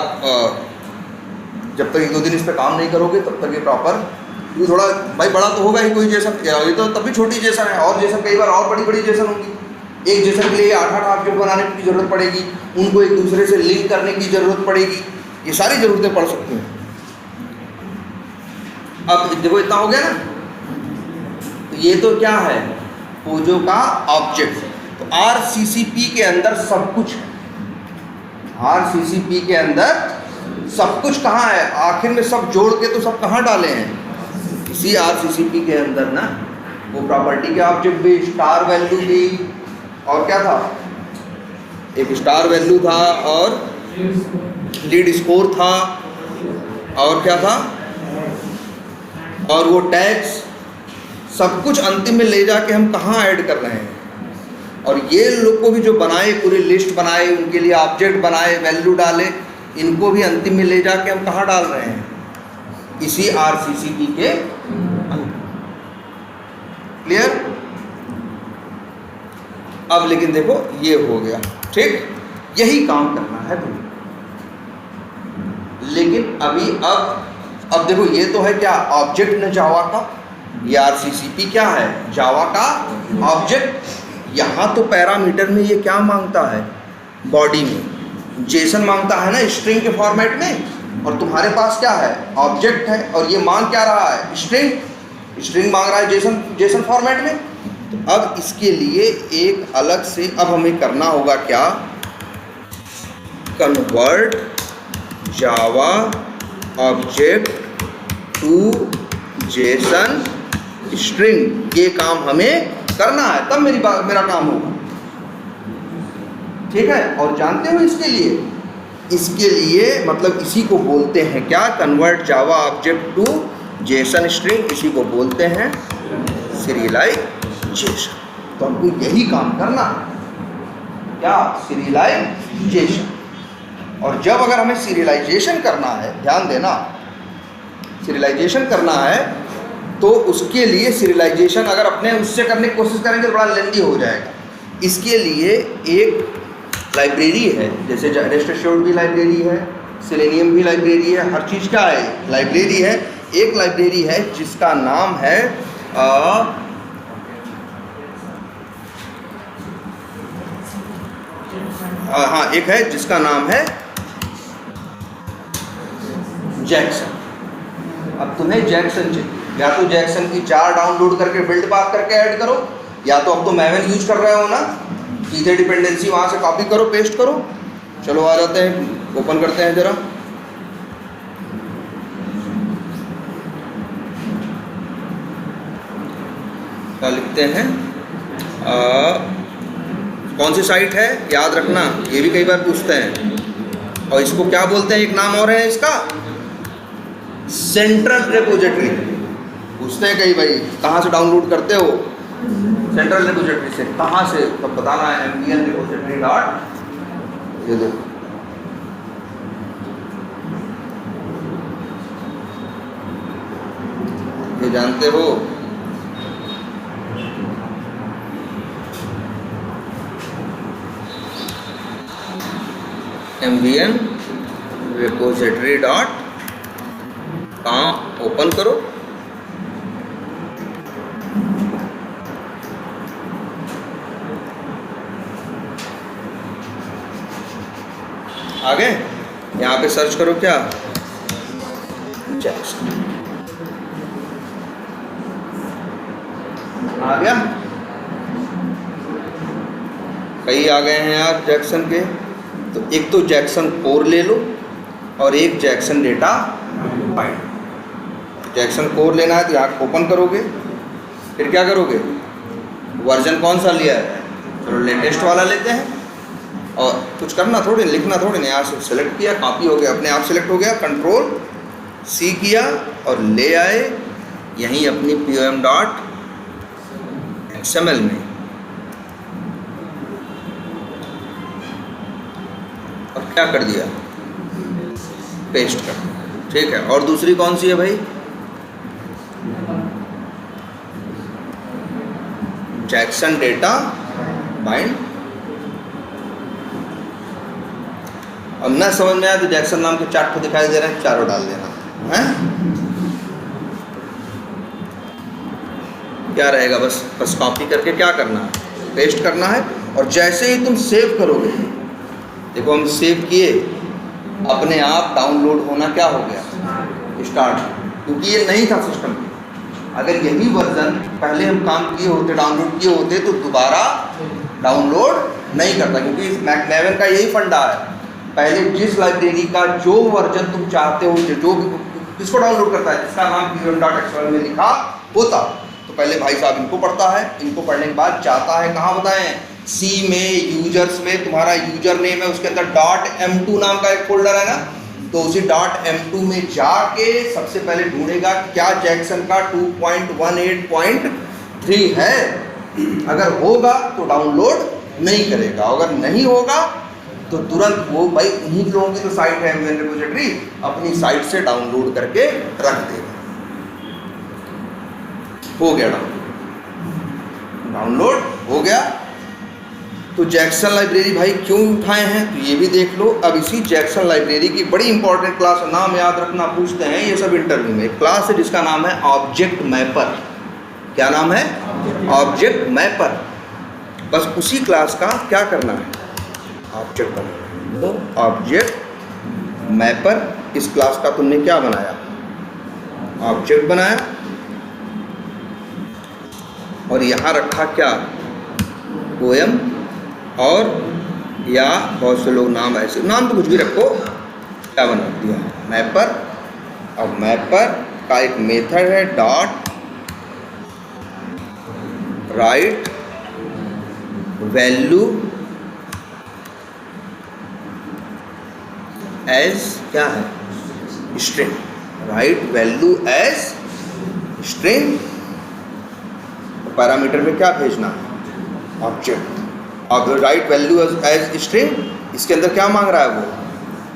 जब तक 1-2 दिन इस पर काम नहीं करोगे तब तक ये प्रॉपर, ये थोड़ा भाई बड़ा तो होगा ही कोई जेसन, ये तो तब भी छोटी जेसन है, और जेसन कई बार और बड़ी बड़ी जेसन होंगी। एक जेसन के लिए 8-8 ऑब्जेक्ट बनाने की ज़रूरत पड़ेगी, उनको एक दूसरे से लिंक करने की ज़रूरत पड़ेगी, ये सारी ज़रूरतें पड़ सकती हैं। अब देखो इतना हो गया ना, तो ये तो क्या है, पोजो का ऑब्जेक्ट। तो RCCP के अंदर सब कुछ है, RCCP के अंदर सब कुछ कहाँ है, आखिर में सब जोड़ के तो सब कहाँ डाले हैं, इसी RCCP के अंदर ना। वो प्रॉपर्टी के ऑब्जेक्ट भी, स्टार वैल्यू भी, और क्या था, एक स्टार वैल्यू था और लीड स्कोर था, और क्या था, और वो टैग्स, सब कुछ अंतिम में ले जाके हम कहाँ ऐड कर रहे हैं। और ये लोग को भी जो बनाए, पूरी लिस्ट बनाए, उनके लिए ऑब्जेक्ट बनाए, वैल्यू डाले, इनको भी अंतिम में ले जाके हम कहाँ डाल रहे हैं, इसी RCCP के अंदर। क्लियर? अब लेकिन देखो ये हो गया, ठीक, यही काम करना है तुम्हें। लेकिन अभी अब देखो ये तो है क्या, ऑब्जेक्ट न जावा का, ये RCCP क्या है, जावा का ऑब्जेक्ट। यहाँ तो पैरामीटर में ये क्या मांगता है, बॉडी में जेसन मांगता है ना, स्ट्रिंग के फॉर्मेट में, और तुम्हारे पास क्या है, ऑब्जेक्ट है, और ये मांग क्या रहा है, स्ट्रिंग मांग रहा है जेसन फॉर्मेट में। तो अब इसके लिए एक अलग से अब हमें करना होगा क्या, convert Java object to JSON string, ये काम हमें करना है, तब मेरा काम होगा। ठीक है? और जानते हो इसके लिए मतलब इसी को बोलते हैं क्या, convert Java object to JSON string, इसी को बोलते हैं सीरियलाइजेशन। तो हमको यही काम करना है, क्या, सीरियलाइजेशन। और जब अगर हमें सीरियलाइजेशन करना है, ध्यान देना, सीरियलाइजेशन करना है तो उसके लिए सीरियलाइजेशन अगर अपने उससे करने की कोशिश करेंगे तो बड़ा लेंदी हो जाएगा। इसके लिए एक लाइब्रेरी है, जैसे रेस्ट एश्योर्ड भी लाइब्रेरी है, सेलेनियम भी लाइब्रेरी है, हर चीज़ का है लाइब्रेरी है। एक लाइब्रेरी है जिसका नाम है हाँ, एक है जिसका नाम है जैक्सन। अब तुम्हें जैक्सन चाहिए, या तो जैक्सन की जार डाउनलोड करके बिल्ड पाथ करके ऐड करो, या तो अब तो मैवन यूज कर रहे हो ना, सीधे डिपेंडेंसी वहाँ से कॉपी करो, पेस्ट करो। चलो आ जाते हैं, ओपन करते हैं ज़रा। क्या लिखते हैं, कौन सी साइट है, याद रखना, ये भी कई बार पूछते हैं। और इसको क्या बोलते हैं, एक नाम और है इसका, सेंट्रल रिपोजिटरी। पूछते हैं कई भाई कहाँ से डाउनलोड करते हो, सेंट्रल रिपोजिटरी से। कहाँ से, तो बताना है MVN रिपोजिटरी डॉट, ये देखो ये जानते हो, MVN repository dot com, open करो। आगे यहाँ पे सर्च करो क्या, जैक्सन, आ गया। कई आ गए हैं यार जैक्सन के। तो एक तो जैक्सन कोर ले लो और एक Jackson data bind. Jackson core लेना है तो यहाँ ओपन करोगे, फिर क्या करोगे, वर्जन कौन सा लिया है, चलो लेटेस्ट वाला लेते हैं। और कुछ करना थोड़ी, लिखना थोड़ी नहीं, यहाँ से सेलेक्ट किया, कॉपी हो गया, अपने आप सेलेक्ट हो गया, Ctrl+C किया और ले आए यहीं अपनी pom.xml में। और क्या कर दिया, पेस्ट कर दें। ठीक है, और दूसरी कौन सी है भाई? Jackson data bind. और न समझ में आया तो जैक्सन नाम के 4 दिखाई दे रहे हैं, चारों डाल देना है। क्या रहेगा? बस कॉपी करके क्या करना है? पेस्ट करना है। और जैसे ही तुम सेव करोगे, देखो हम सेव किए, अपने आप डाउनलोड होना क्या हो गया? स्टार्ट। क्योंकि ये नहीं था सिस्टम। अगर यही वर्जन पहले हम काम किए होते, डाउनलोड किए होते, तो दोबारा डाउनलोड नहीं करता। क्योंकि इस मैकमेवन का यही फंडा है, पहले जिस लाइब्रेरी का जो वर्जन तुम चाहते हो, जो भी किसको डाउनलोड करता है, जिसका नाम pum.xml में लिखा होता, तो पहले भाई साहब इनको पढ़ता है। इनको पढ़ने के बाद जाता है कहाँ बताएं? सी में, यूजर्स में, तुम्हारा यूजर नेम है, उसके अंदर .m2 नाम का एक फोल्डर है ना, तो उसी .m2 में जाके सबसे पहले ढूंढेगा क्या जैक्सन का 2.18.3 है। अगर होगा तो डाउनलोड नहीं करेगा, अगर नहीं होगा तो तुरंत वो भाई उन्हीं लोगों की तो साइट है एमवेन रिपोजिटरी, अपनी साइट से डाउनलोड करके रख देगा। हो गया डाउनलोड हो गया। तो जैक्सन लाइब्रेरी भाई क्यों उठाए हैं, तो ये भी देख लो। अब इसी जैक्सन लाइब्रेरी की बड़ी इंपॉर्टेंट क्लास, नाम याद रखना, पूछते हैं ये सब इंटरव्यू में। एक क्लास है जिसका नाम है ऑब्जेक्ट मैपर। क्या नाम है? Object mapper. बस उसी क्लास का क्या करना है? ऑब्जेक्ट बनाना। तो ऑब्जेक्ट मैपर, इस क्लास का तुमने क्या बनाया? ऑब्जेक्ट बनाया। और यहाँ रखा क्या? पोएम। और या बहुत से लोग नाम ऐसे, नाम तो कुछ भी रखो, क्या बना दिया? मैपर। अब मैपर का एक मेथड है डॉट राइट वैल्यू एज क्या है? String. Write value as string. Parameter में क्या भेजना है? ऑब्जेक्ट। अब राइट वैल्यू एज स्ट्रिंग, इसके अंदर क्या मांग रहा है वो?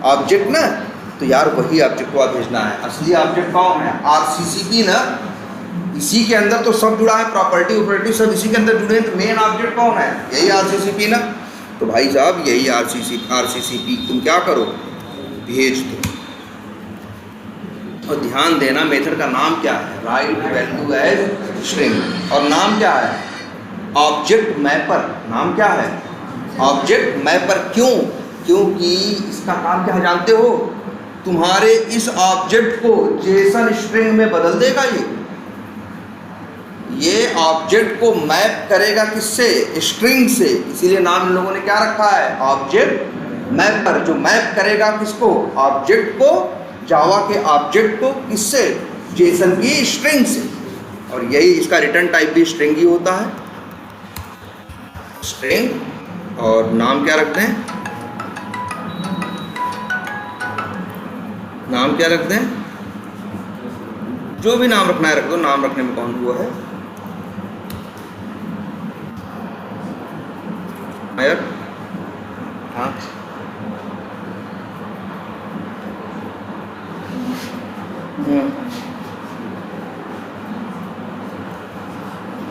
ऑब्जेक्ट ना, तो यार वही ऑब्जेक्ट को भेजना है। असली ऑब्जेक्ट कौन है? आरसीसीपी ना, इसी के अंदर तो सब जुड़ा है, प्रॉपर्टी ऑपरेटिव सब इसी के अंदर जुड़े हैं। तो मेन ऑब्जेक्ट कौन है? यही आरसीसीपी ना। तो भाई साहब यही आरसीसीपी तुम क्या करो? भेज दो। और ध्यान देना, मेथड का नाम क्या है? Write value as string. और नाम क्या है? Object mapper. नाम क्या है? Object mapper. क्यों? क्योंकि इसका काम क्या है जानते हो? तुम्हारे इस ऑब्जेक्ट को जेसन स्ट्रिंग में बदल देगा। ये ऑब्जेक्ट को मैप करेगा किससे? स्ट्रिंग से। इसीलिए नाम इन लोगों ने क्या रखा है? Object mapper. जो मैप करेगा किसको? ऑब्जेक्ट को, जावा के ऑब्जेक्ट को, किससे? जेसन की स्ट्रिंग से। और यही इसका रिटर्न टाइप भी स्ट्रिंग ही होता है, स्ट्रिंग। और नाम क्या रखते हैं? नाम क्या रखते हैं? जो भी नाम रखना है रख दो, नाम रखने में कौन हुआ है? हाँ,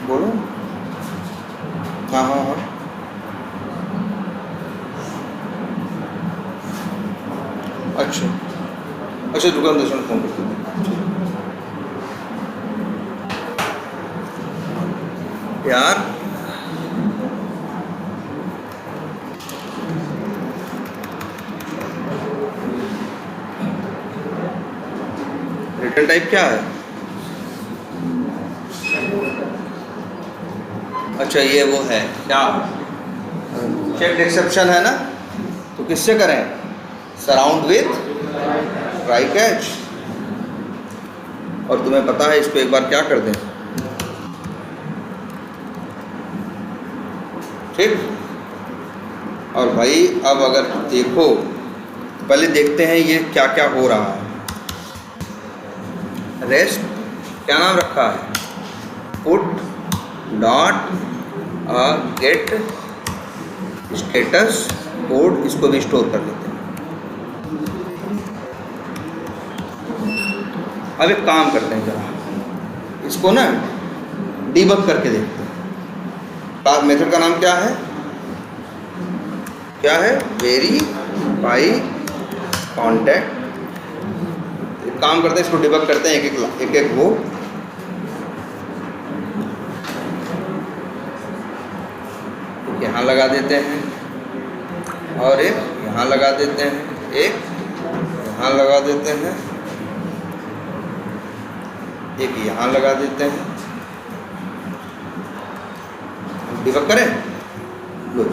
बोलो। हाँ हाँ हाँ, अच्छा अच्छा, दुकान दर्शन फोन करते हैं यार। रिटर्न टाइप क्या है? अच्छा ये वो है क्या? चेक्ड एक्सेप्शन है ना, तो किससे करें? Surround with try catch. और तुम्हें पता है इसको एक बार क्या कर दें? ठीक। और भाई अब अगर देखो, पहले देखते हैं ये क्या क्या हो रहा है। रेस्ट क्या नाम रखा है? Put dot gate status code. इसको भी स्टोर कर लेते हैं। अब एक काम करते हैं जरा, इसको ना डीबग करके देखते हैं। मेथड का नाम क्या है? क्या है? Verify contact. एक काम करते हैं, इसको डिबग करते हैं एक एक वो। यहाँ लगा देते हैं और एक यहाँ लगा देते हैं, एक यहाँ लगा देते हैं, एक यहाँ लगा देते हैं। डिबग करें, लो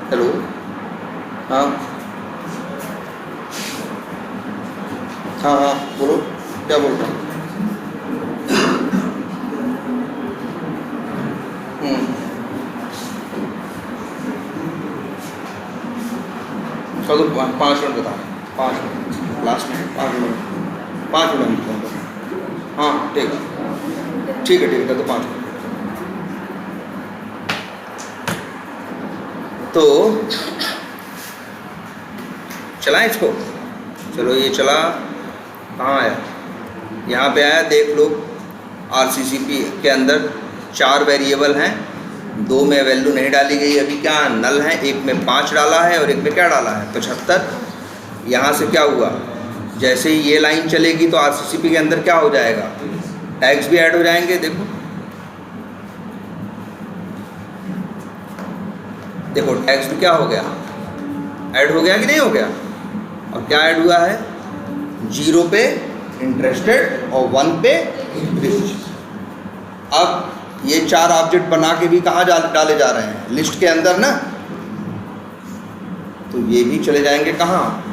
हेलो, हाँ हाँ हाँ बोलो, क्या बोल रहे हैं? चलो 5 मिनट बता, 5 मिनट लास्ट में, 5 मिनट फोन करो। हाँ ठीक है, ठीक है, ठीक है, तो 5 मिनट। तो चलाएं इसको, चलो ये चला, कहाँ आया? यहाँ पे आया, देख लो। आरसीसीपी के अंदर 4 वेरिएबल हैं, 2 में वैल्यू नहीं डाली गई अभी, क्या नल है, एक में 5 डाला है और एक में क्या डाला है 75। यहाँ से क्या हुआ, जैसे ही ये लाइन चलेगी तो आरसीसीपी के अंदर क्या हो जाएगा, टैग्स भी ऐड हो जाएंगे। देखो टैक्स क्या हो गया, ऐड हो गया कि नहीं हो गया? और क्या ऐड हुआ है? 0 पे इंटरेस्टेड और 1 पे रिच। अब ये 4 ऑब्जेक्ट बना के भी कहाँ डाले जा रहे हैं? लिस्ट के अंदर ना। तो ये भी चले जाएंगे कहाँ?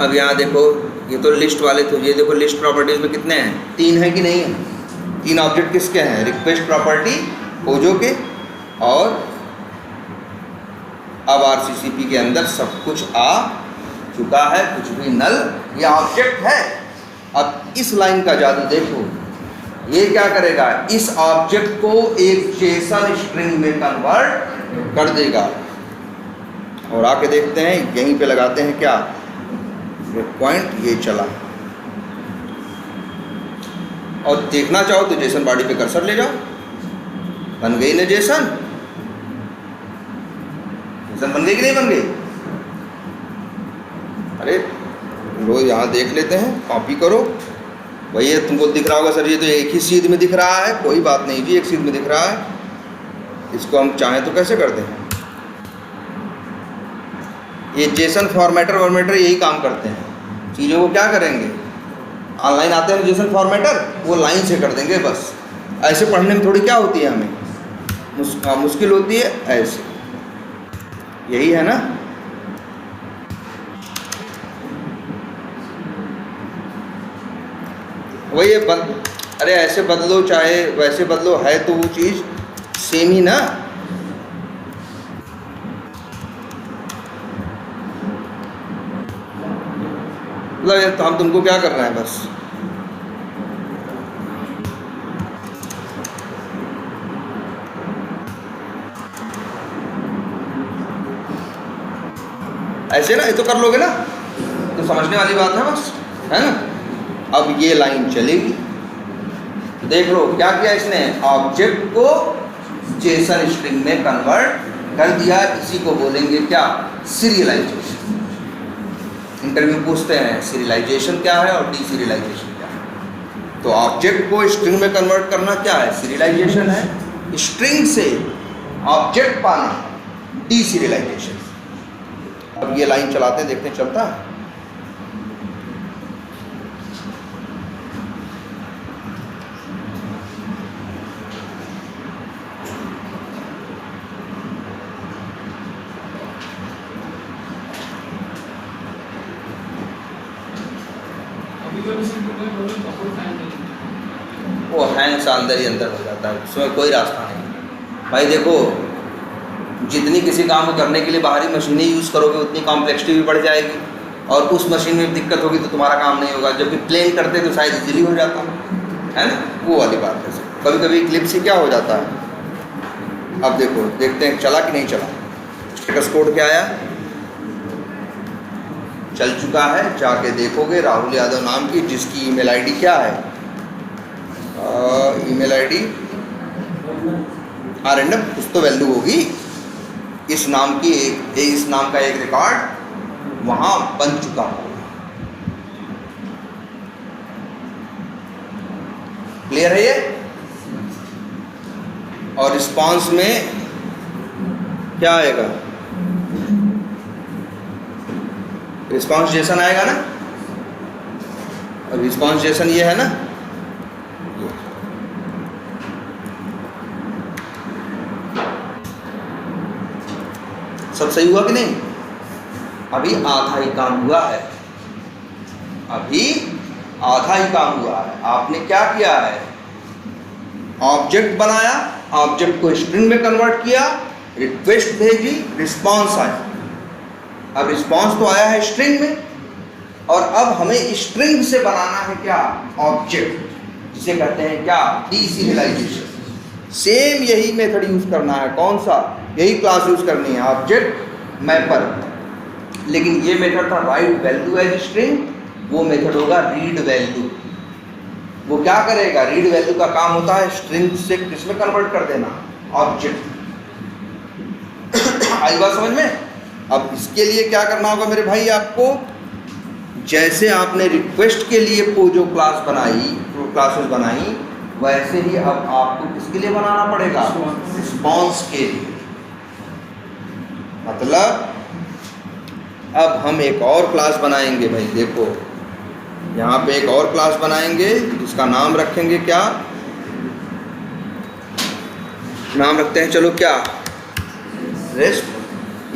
अब यहाँ देखो, ये तो लिस्ट वाले थे, ये देखो लिस्ट प्रॉपर्टीज में कितने हैं? 3 है कि नहीं है? 3 ऑब्जेक्ट किसके हैं? रिक्वेस्ट प्रॉपर्टी पोजो के। और अब आरसीसीपी के अंदर सब कुछ आ चुका है, कुछ भी नल ये ऑब्जेक्ट है। अब इस लाइन का जादू देखो, ये क्या करेगा, इस ऑब्जेक्ट को एक जेसन स्ट्रिंग में कन्वर्ट कर देगा। और आके देखते हैं, यहीं पे लगाते हैं क्या पॉइंट, ये चला। और देखना चाहो तो जेसन बॉडी पे कर्सर ले जाओ, बन गई ना जेसन। जेसन बन गई कि नहीं बन गई? अरे लो यहाँ देख लेते हैं, कॉपी करो। वही है, तुमको दिख रहा होगा सर ये तो एक ही सीध में दिख रहा है। कोई बात नहीं जी, एक सीध में दिख रहा है। इसको हम चाहें तो कैसे करते हैं, ये जेसन फॉर्मेटर यही काम करते हैं। चीज़ों को क्या करेंगे, ऑनलाइन आते हैं जेसन फॉर्मेटर, वो लाइन से कर देंगे बस। ऐसे पढ़ने में थोड़ी क्या होती है, हमें मुश्किल होती है, ऐसे यही है ना। वही है, अरे ऐसे बदलो चाहे वैसे बदलो, है तो वो चीज़ सेम ही ना। मतलब तो हम तुमको क्या कर रहे हैं, बस ऐसे ना, ये तो कर लोगे ना, तो समझने वाली बात है बस, है ना। अब ये लाइन चलेगी, देख लो क्या किया इसने, ऑब्जेक्ट को जेसन स्ट्रिंग में कन्वर्ट कर दिया। इसी को बोलेंगे क्या, सीरियलाइजेशन। इंटरव्यू पूछते हैं सीरियलाइजेशन क्या है और डीसीरियलाइजेशन क्या है। तो ऑब्जेक्ट को स्ट्रिंग में कन्वर्ट करना क्या है, सीरियलाइजेशन है। स्ट्रिंग से ऑब्जेक्ट पाना, डीसीरियलाइजेशन। अब ये लाइन चलाते हैं, देखते हैं चलता है। वो हैंग सा अंदर ही अंदर हो जाता है, उसमें कोई रास्ता नहीं। भाई देखो, जितनी किसी काम को करने के लिए बाहरी मशीनें यूज़ करोगे उतनी कॉम्प्लेक्सिटी भी बढ़ जाएगी, और उस मशीन में दिक्कत होगी तो तुम्हारा काम नहीं होगा। जबकि प्लेन करते तो शायद इजीली हो जाता है ना, वो वाली बात है। कभी कभी क्लिप से क्या हो जाता है। अब देखो, देखते हैं चला कि नहीं चला। स्टेटस कोड क्या आया, चल चुका है। जाके देखोगे राहुल यादव नाम की, जिसकी ईमेल आईडी क्या है, ईमेल आईडी रैंडम कुछ तो वैल्यू होगी, इस नाम की इस नाम का एक रिकॉर्ड वहाँ बन चुका होगा। क्लियर है ये। और रिस्पांस में क्या आएगा, रिस्पांस जेसन आएगा ना। और रिस्पांस जेसन ये है ना, सब सही हुआ कि नहीं। अभी आधा ही काम हुआ है, अभी आधा ही काम हुआ है। आपने क्या किया है, ऑब्जेक्ट बनाया, ऑब्जेक्ट को स्ट्रिंग में कन्वर्ट किया, रिक्वेस्ट भेजी, रिस्पांस आया। अब रिस्पांस तो आया है स्ट्रिंग में, और अब हमें स्ट्रिंग से बनाना है क्या, ऑब्जेक्ट, जिसे कहते हैं क्या, डीसिरियलाइजेशन। सेम यही मेथड यूज करना है। कौन सा, यही क्लास यूज करनी है, ऑब्जेक्ट मैपर। लेकिन ये मेथड था राइट वैल्यू एज स्ट्रिंग, वो मेथड होगा रीड वैल्यू। वो क्या करेगा, रीड वैल्यू का काम होता है स्ट्रिंग से किसमें कन्वर्ट कर देना, ऑब्जेक्ट। आई बात समझ में। अब इसके लिए क्या करना होगा मेरे भाई, आपको जैसे आपने रिक्वेस्ट के लिए वो जो क्लास बनाई, वो क्लासेस बनाई, वैसे ही अब आपको किसके लिए बनाना पड़ेगा, रिस्पॉन्स के लिए। मतलब अब हम एक और क्लास बनाएंगे भाई। देखो यहाँ पे एक और क्लास बनाएंगे, जिसका नाम रखेंगे क्या, नाम रखते हैं चलो क्या, रेस्ट,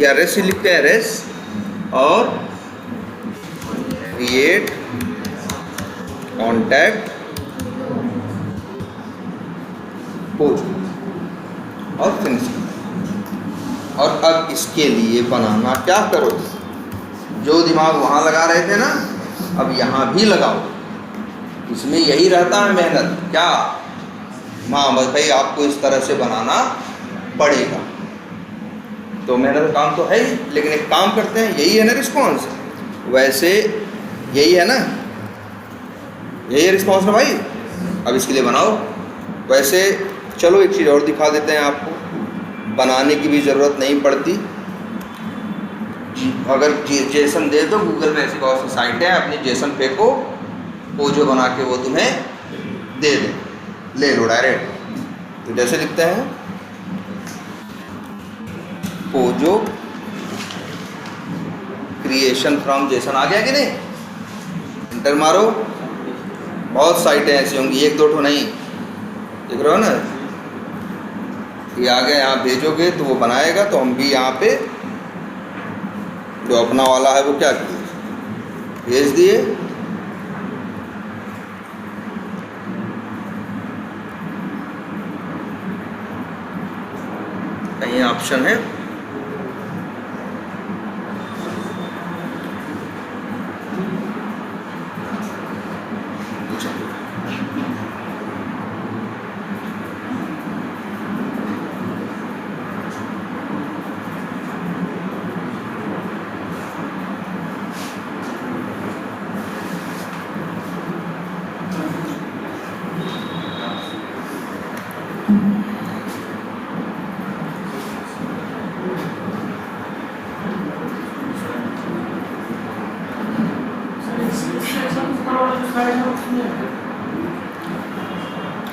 या रेस्ट ही लिखते हैं, रेस्ट। और क्रिएट कॉन्टैक्ट पोस्ट और फिनिश। और अब इसके लिए बनाना क्या करो, जो दिमाग वहाँ लगा रहे थे ना, अब यहाँ भी लगाओ। इसमें यही रहता है मेहनत, क्या माँ भाई आपको इस तरह से बनाना पड़ेगा। तो मेहनत काम तो है ही, लेकिन एक काम करते हैं, यही है ना रिस्पॉन्स, वैसे यही है ना, यही है रिस्पॉन्स ना भाई। अब इसके लिए बनाओ। वैसे चलो एक चीज़ और दिखा देते हैं आपको, बनाने की भी ज़रूरत नहीं पड़ती। अगर जेसन दे दो, गूगल में ऐसी बहुत सी साइटें हैं, अपनी जेसन फेंको, वो जो बना के वो तुम्हें दे दे, ले लो डायरेक्ट। तो जैसे लिखते हैं पोजो क्रिएशन फ्रॉम जेसन, आ गया कि नहीं, इंटर मारो। बहुत साइटें ऐसी होंगी, एक दो ठो नहीं, देख रहे हो ना, ये आ गया। यहाँ भेजोगे तो वो बनाएगा। तो हम भी यहाँ पे जो अपना वाला है वो क्या किए, भेज दिए। कहीं ऑप्शन है,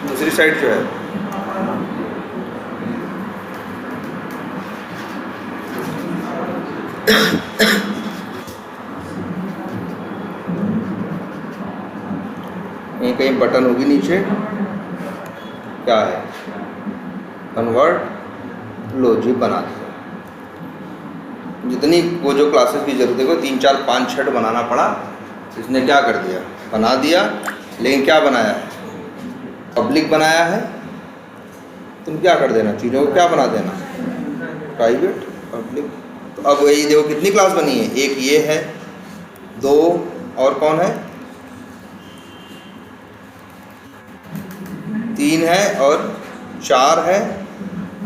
दूसरी साइड जो है ये कहीं बटन होगी नीचे, क्या है, कन्वर्ट, लो जी बना दिया। जितनी वो जो क्लासेस की जरूरत है, 3 4 5 6 बनाना पड़ा, इसने क्या कर दिया, बना दिया, लेकिन क्या बनाया है, पब्लिक बनाया है। तुम क्या कर देना, चीज़ों को क्या बना देना, प्राइवेट पब्लिक। तो अब वही देखो कितनी क्लास बनी है, एक ये है, 2 और कौन है, 3 है और 4 है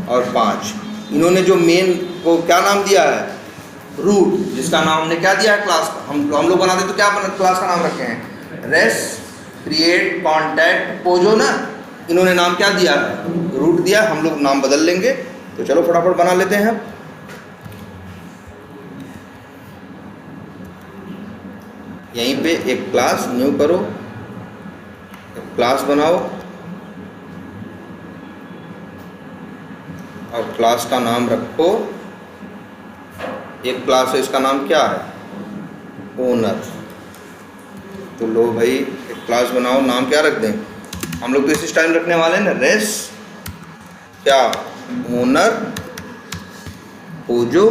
और 5। इन्होंने जो मेन को क्या नाम दिया है, रूट, जिसका नाम हमने क्या दिया है क्लास का, हम लोग बनाते तो क्या क्लास का नाम रखे हैं, रेस, क्रिएट, कॉन्टैक्ट, पोजो ना। इन्होंने नाम क्या दिया है, रूट दिया, हम लोग नाम बदल लेंगे। तो चलो फटाफट बना लेते हैं। यहीं पे एक क्लास न्यू करो, एक क्लास बनाओ और क्लास का नाम रखो, एक क्लास है, इसका नाम क्या है, ओनर। तो लो भाई एक क्लास बनाओ, नाम क्या रख दें, हम लोग तो इसी स्टाइल रखने वाले हैं ना, रेस क्या, ओनर, पोजो,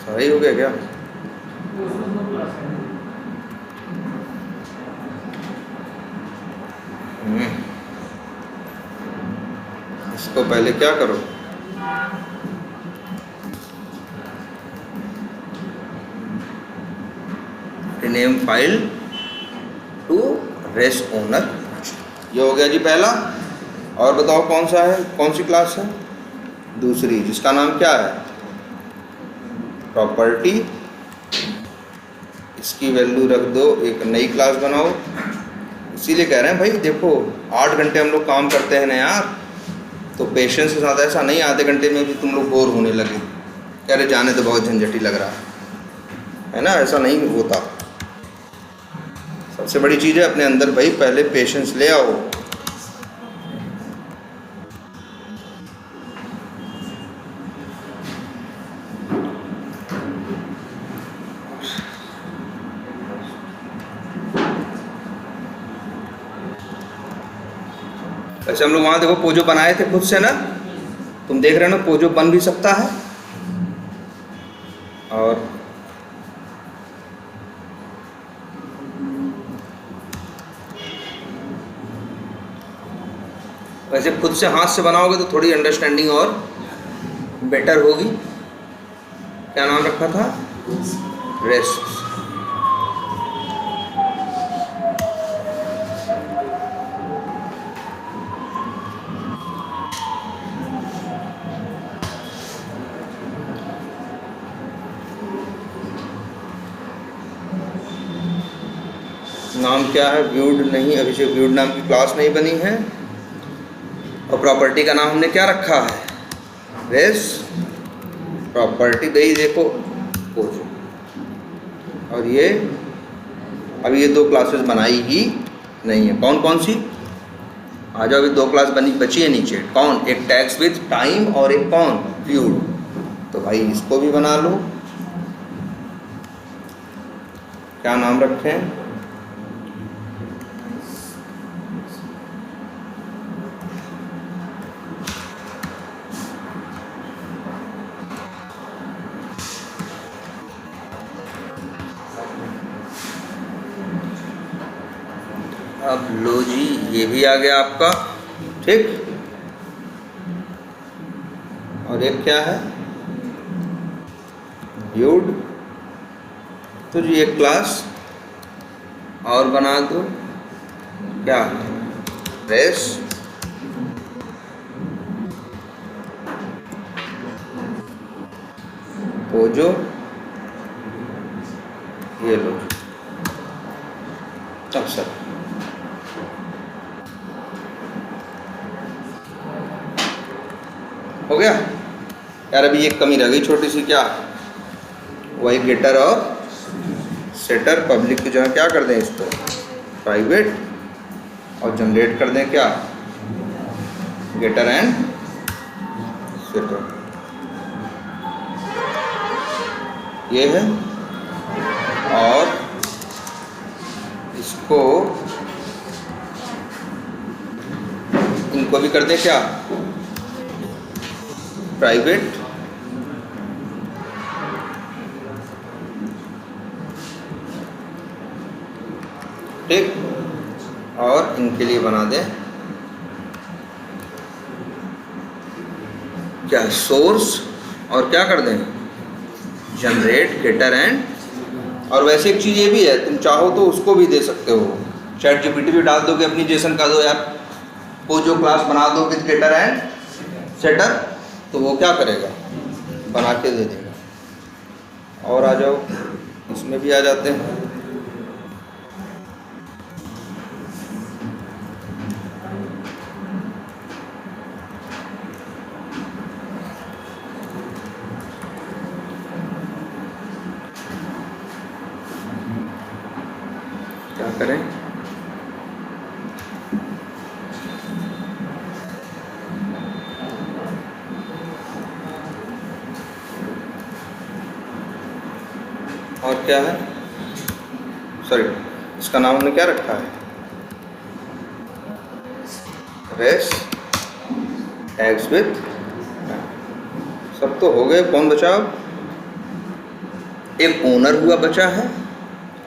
सही हो गया क्या, इसको पहले क्या करो, rename file to res owner. ये हो गया जी पहला। और बताओ कौन सा है, कौन सी क्लास है, दूसरी, जिसका नाम क्या है, प्रॉपर्टी। इसकी वैल्यू रख दो, एक नई क्लास बनाओ। इसीलिए कह रहे हैं भाई, देखो 8 घंटे हम लोग काम करते हैं ना यार, तो पेशेंस के साथ, ऐसा नहीं आधे घंटे में भी तुम लोग बोर होने लगे, कह रहे जाने तो बहुत झंझटी लग रहा है ना, ऐसा नहीं होता। सबसे बड़ी चीज़ है अपने अंदर भाई पहले पेशेंस ले आओ। वैसे हम लोग वहाँ देखो पोजो बनाए थे खुद से ना, तुम देख रहे हो ना, पोजो बन भी सकता है। और वैसे खुद से हाथ से बनाओगे तो थोड़ी अंडरस्टैंडिंग और बेटर होगी। क्या नाम रखा था, रेस्ट। नाम क्या है, व्यूड नहीं, अभी से व्यूड नाम की क्लास नहीं बनी है। और प्रॉपर्टी का नाम हमने क्या रखा है, रेस प्रॉपर्टी। भाई देखो पोजो, और ये अभी ये 2 क्लासेस बनाई ही नहीं है। कौन कौन सी, आ जाओ, अभी 2 क्लास बची है नीचे। कौन, एक टैग्स विद टाइम और एक कौन, व्यूड। तो भाई इसको भी बना लो। क्या नाम रखें, अब लो जी, ये भी आ गया आपका, ठीक। और एक क्या है, व्यूड। तो जी एक क्लास और बना दो, क्या, रेस पोजो। ये लो तब सर, हो गया यार। अभी एक कमी रह गई छोटी सी, क्या, वही गेटर और सेटर। पब्लिक की जगह क्या कर दें, इसको प्राइवेट, और जनरेट कर दें क्या, गेटर एंड सेटर। ये है, और इसको इनको भी कर दें क्या, प्राइवेट, ठीक, और इनके लिए बना दें क्या, सोर्स, और क्या कर दें, जनरेट गेटर एंड। और वैसे एक चीज़ ये भी है, तुम चाहो तो उसको भी दे सकते हो, चैट जीपीटी भी डाल दोगे अपनी जेसन का दो यार पोजो क्लास बना दो विद गेटर एंड सेटर, तो वो क्या करेगा, बना के दे देगा। और आ जाओ, इसमें भी आ जाते हैं। क्या करें, और क्या है, सॉरी इसका नाम हमने क्या रखा है, रेस टैग्स विथ, सब तो हो गए। कौन बचा अब, एक ओनर हुआ बचा है,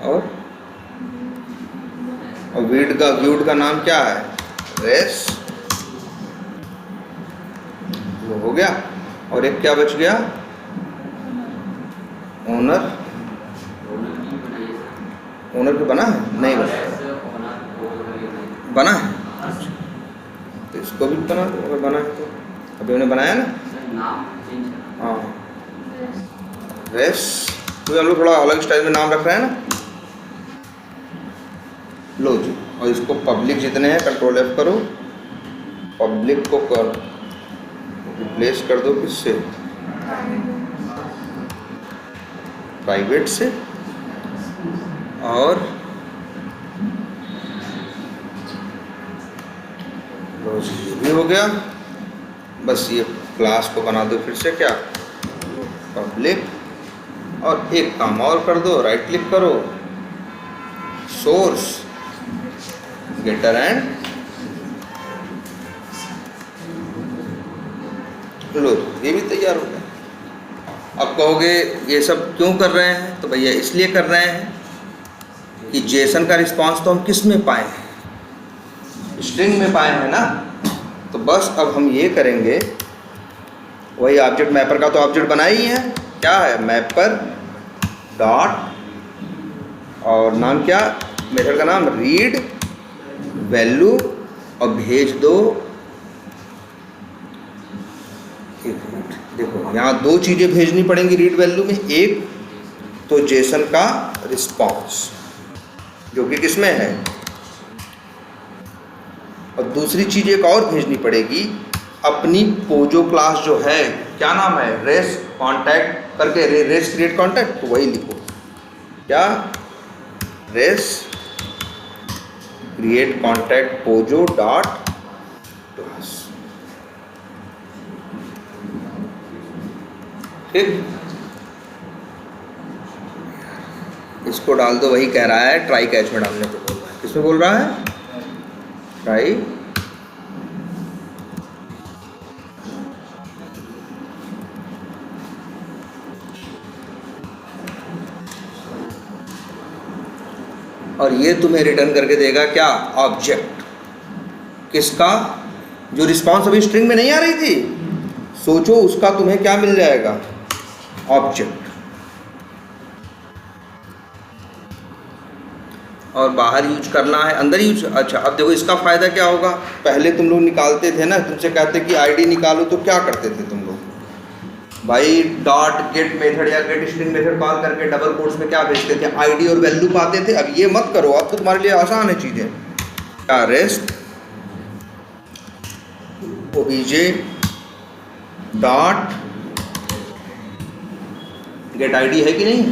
और व्यूड का नाम क्या है, रेस, वो हो गया। और एक क्या बच गया, ओनर, ओनर भी बना है, नहीं बना है, तो इसको भी बना दो अगर बना है तो। अभी उन्हें बनाया ना, हाँ, रेस, तो हम लोग थोड़ा अलग स्टाइल में नाम रख रहे हैं ना। लो जी, और इसको पब्लिक जितने हैं कंट्रोल F करो, पब्लिक को कर रिप्लेस कर दो किससे, प्राइवेट से, और लो जी ये भी हो गया। बस ये क्लास को बना दो फिर से क्या, पब्लिक, और एक काम और कर दो, राइट क्लिक करो, सोर्स, गेटर एंड, लो ये भी तैयार हो गया। अब कहोगे ये सब क्यों कर रहे हैं, तो भैया इसलिए कर रहे हैं कि जेसन का रिस्पांस तो हम किस में पाए हैं, स्ट्रिंग में पाए हैं ना। तो बस अब हम ये करेंगे, वही ऑब्जेक्ट मैपर का तो ऑब्जेक्ट बना ही है, क्या है, मैपर डॉट, और नाम क्या, मेथड का नाम रीड वैल्यू, और भेज दो, देखो यहाँ दो चीज़ें भेजनी पड़ेंगी रीड वैल्यू में, एक तो जेसन का रिस्पांस जो कि किसमें है, और दूसरी चीज़ एक और भेजनी पड़ेगी, अपनी पोजो क्लास जो है, क्या नाम है, रेस कॉन्टैक्ट करके, रेस क्रिएट कॉन्टैक्ट, तो वही लिखो क्या, res create contact POJO dot class, ठीक, इसको डाल दो, वही कह रहा है ट्राई कैच में डालने को बोल रहा है, किसमें बोल रहा है, ट्राई, और ये तुम्हें रिटर्न करके देगा क्या, ऑब्जेक्ट, किसका, जो रिस्पांस अभी स्ट्रिंग में नहीं आ रही थी, सोचो उसका तुम्हें क्या मिल जाएगा, ऑब्जेक्ट। और बाहर यूज करना है, अंदर यूज, अच्छा अब देखो इसका फ़ायदा क्या होगा, पहले तुम लोग निकालते थे ना, तुमसे कहते कि आईडी निकालो, तो क्या करते थे तुम लोग, भाई डॉट गेट मेथड या गेट स्ट्रिंग मेथड कॉल करके डबल कोट्स में क्या भेजते थे, आईडी और वैल्यू पाते थे। अब ये मत करो, अब तो तुम्हारे लिए आसान है चीज़ें, क्या, rest OBJ dot gate ID है कि नहीं,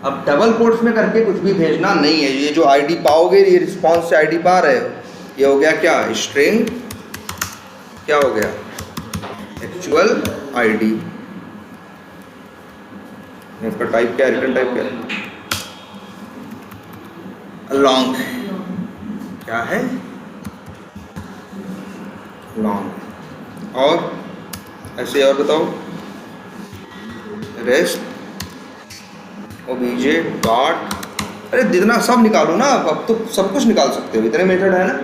अब डबल कोट्स में करके कुछ भी भेजना नहीं है, ये जो आईडी पाओगे, ये रिस्पॉन्स से आईडी पा रहे हो, ये हो गया क्या, स्ट्रिंग, क्या हो गया, एक्चुअल आईडी, इसका टाइप क्या है, रिटर्न टाइप क्या है, लॉन्ग है, क्या है, लॉन्ग, और ऐसे और बताओ, रेस्ट, ओबीजे, डॉट, अरे जितना सब निकालो ना, अब तो सब कुछ निकाल सकते हो, इतने मेथड है ना।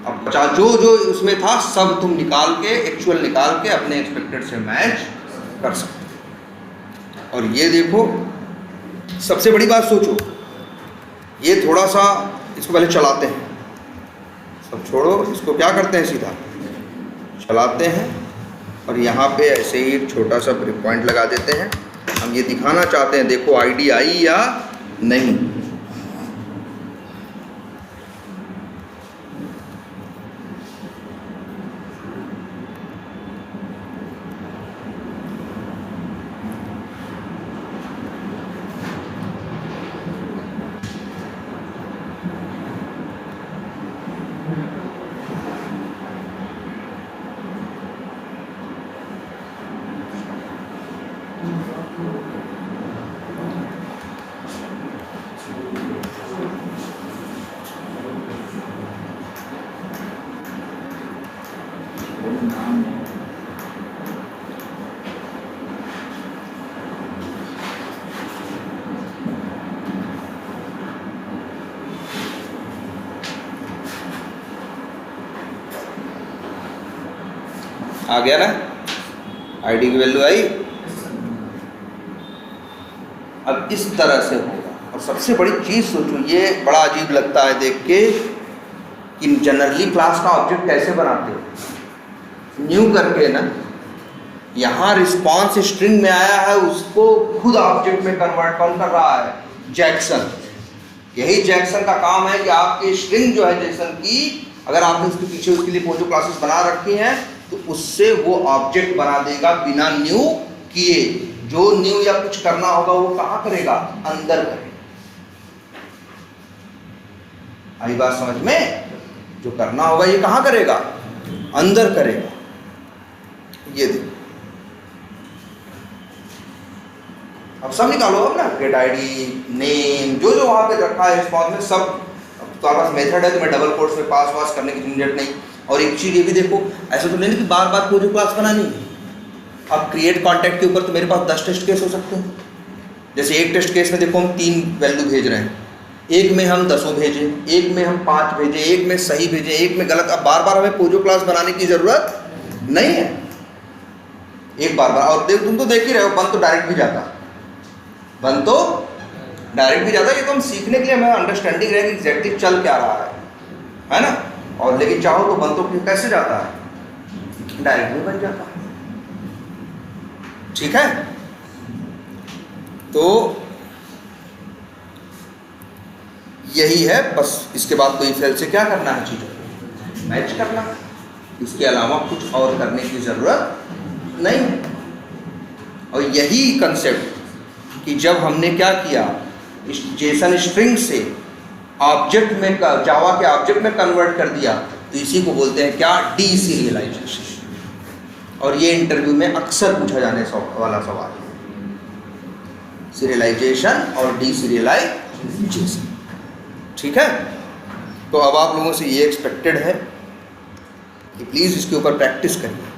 अब 50 जो जो उसमें था सब तुम निकाल के, एक्चुअल निकाल के अपने एक्सपेक्टेड से मैच कर सकते हो। और ये देखो, सबसे बड़ी बात सोचो, ये थोड़ा सा इसको पहले चलाते हैं, सब छोड़ो, इसको क्या करते हैं, सीधा चलाते हैं और यहाँ पे ऐसे ही एक छोटा सा ब्रेक पॉइंट लगा देते हैं। हम ये दिखाना चाहते हैं, देखो आईडी आई या नहीं। आ गया ना, आईडी की वैल्यू आई। अब इस तरह से होगा। और सबसे बड़ी चीज़ सोचो, ये बड़ा अजीब लगता है देख के कि जनरली क्लास का ऑब्जेक्ट कैसे बनाते हो, न्यू करके ना, यहाँ रिस्पॉन्स स्ट्रिंग में आया है उसको खुद ऑब्जेक्ट में कन्वर्ट कौन कर रहा है, जैक्सन। यही जैक्सन का काम है कि आपकी स्ट्रिंग जो है जैक्सन की, अगर आपने उसके पीछे उसके लिए पोजो क्लासेस बना रखी हैं तो उससे वो ऑब्जेक्ट बना देगा बिना न्यू किए। जो न्यू या कुछ करना होगा वो कहाँ करेगा, अंदर करेगा। आई बात समझ में, जो करना होगा ये कहाँ करेगा, अंदर करेगा। ये देखो, अब सब निकालो अब ना, गेट आईडी, नेम, जो जो वहां पे रखा है रिस्पॉन्स में सब। तो आपके पास मेथड है, तुम्हें डबल कोट्स में पास वास करने की झंझट नहीं। और एक चीज ये भी देखो, ऐसा तो नहीं कि बार बार कोई क्लास बनानी है। अब क्रिएट कॉन्टैक्ट के ऊपर तो मेरे पास 10 टेस्ट केस हो सकते हैं। जैसे एक टेस्ट केस में देखो हम 3 वैल्यू भेज रहे हैं, एक में हम 10 भेजें, एक में हम 5 भेजें, एक में सही भेजें, एक में गलत। अब बार बार हमें पोजो क्लास बनाने की जरूरत नहीं है, एक बार बार। और तुम तो देख ही रहे हो, बन तो डायरेक्ट भी जाता, बन तो डायरेक्ट भी जाता है। ये तो हम सीखने के लिए हमें अंडरस्टैंडिंग रहे कि एग्जैक्टली चल क्या रहा है ना। और लेकिन चाहो तो बन तो कैसे जाता है, डायरेक्ट भी बन जाता है। ठीक है, तो यही है बस। इसके बाद तो इफ एल्स से क्या करना है, चीजों मैच करना, इसके अलावा कुछ और करने की जरूरत नहीं। और यही कंसेप्ट कि जब हमने क्या किया, जेसन स्ट्रिंग से ऑब्जेक्ट में, जावा के ऑब्जेक्ट में कन्वर्ट कर दिया, तो इसी को बोलते हैं क्या, डीसीरियलाइजेशन। और ये इंटरव्यू में अक्सर पूछा जाने वाला सवाल है, सीरियलाइजेशन और डीसीरियलाइजेशन। ठीक है, तो अब आप लोगों से ये एक्सपेक्टेड है कि प्लीज़ इसके ऊपर प्रैक्टिस करिए।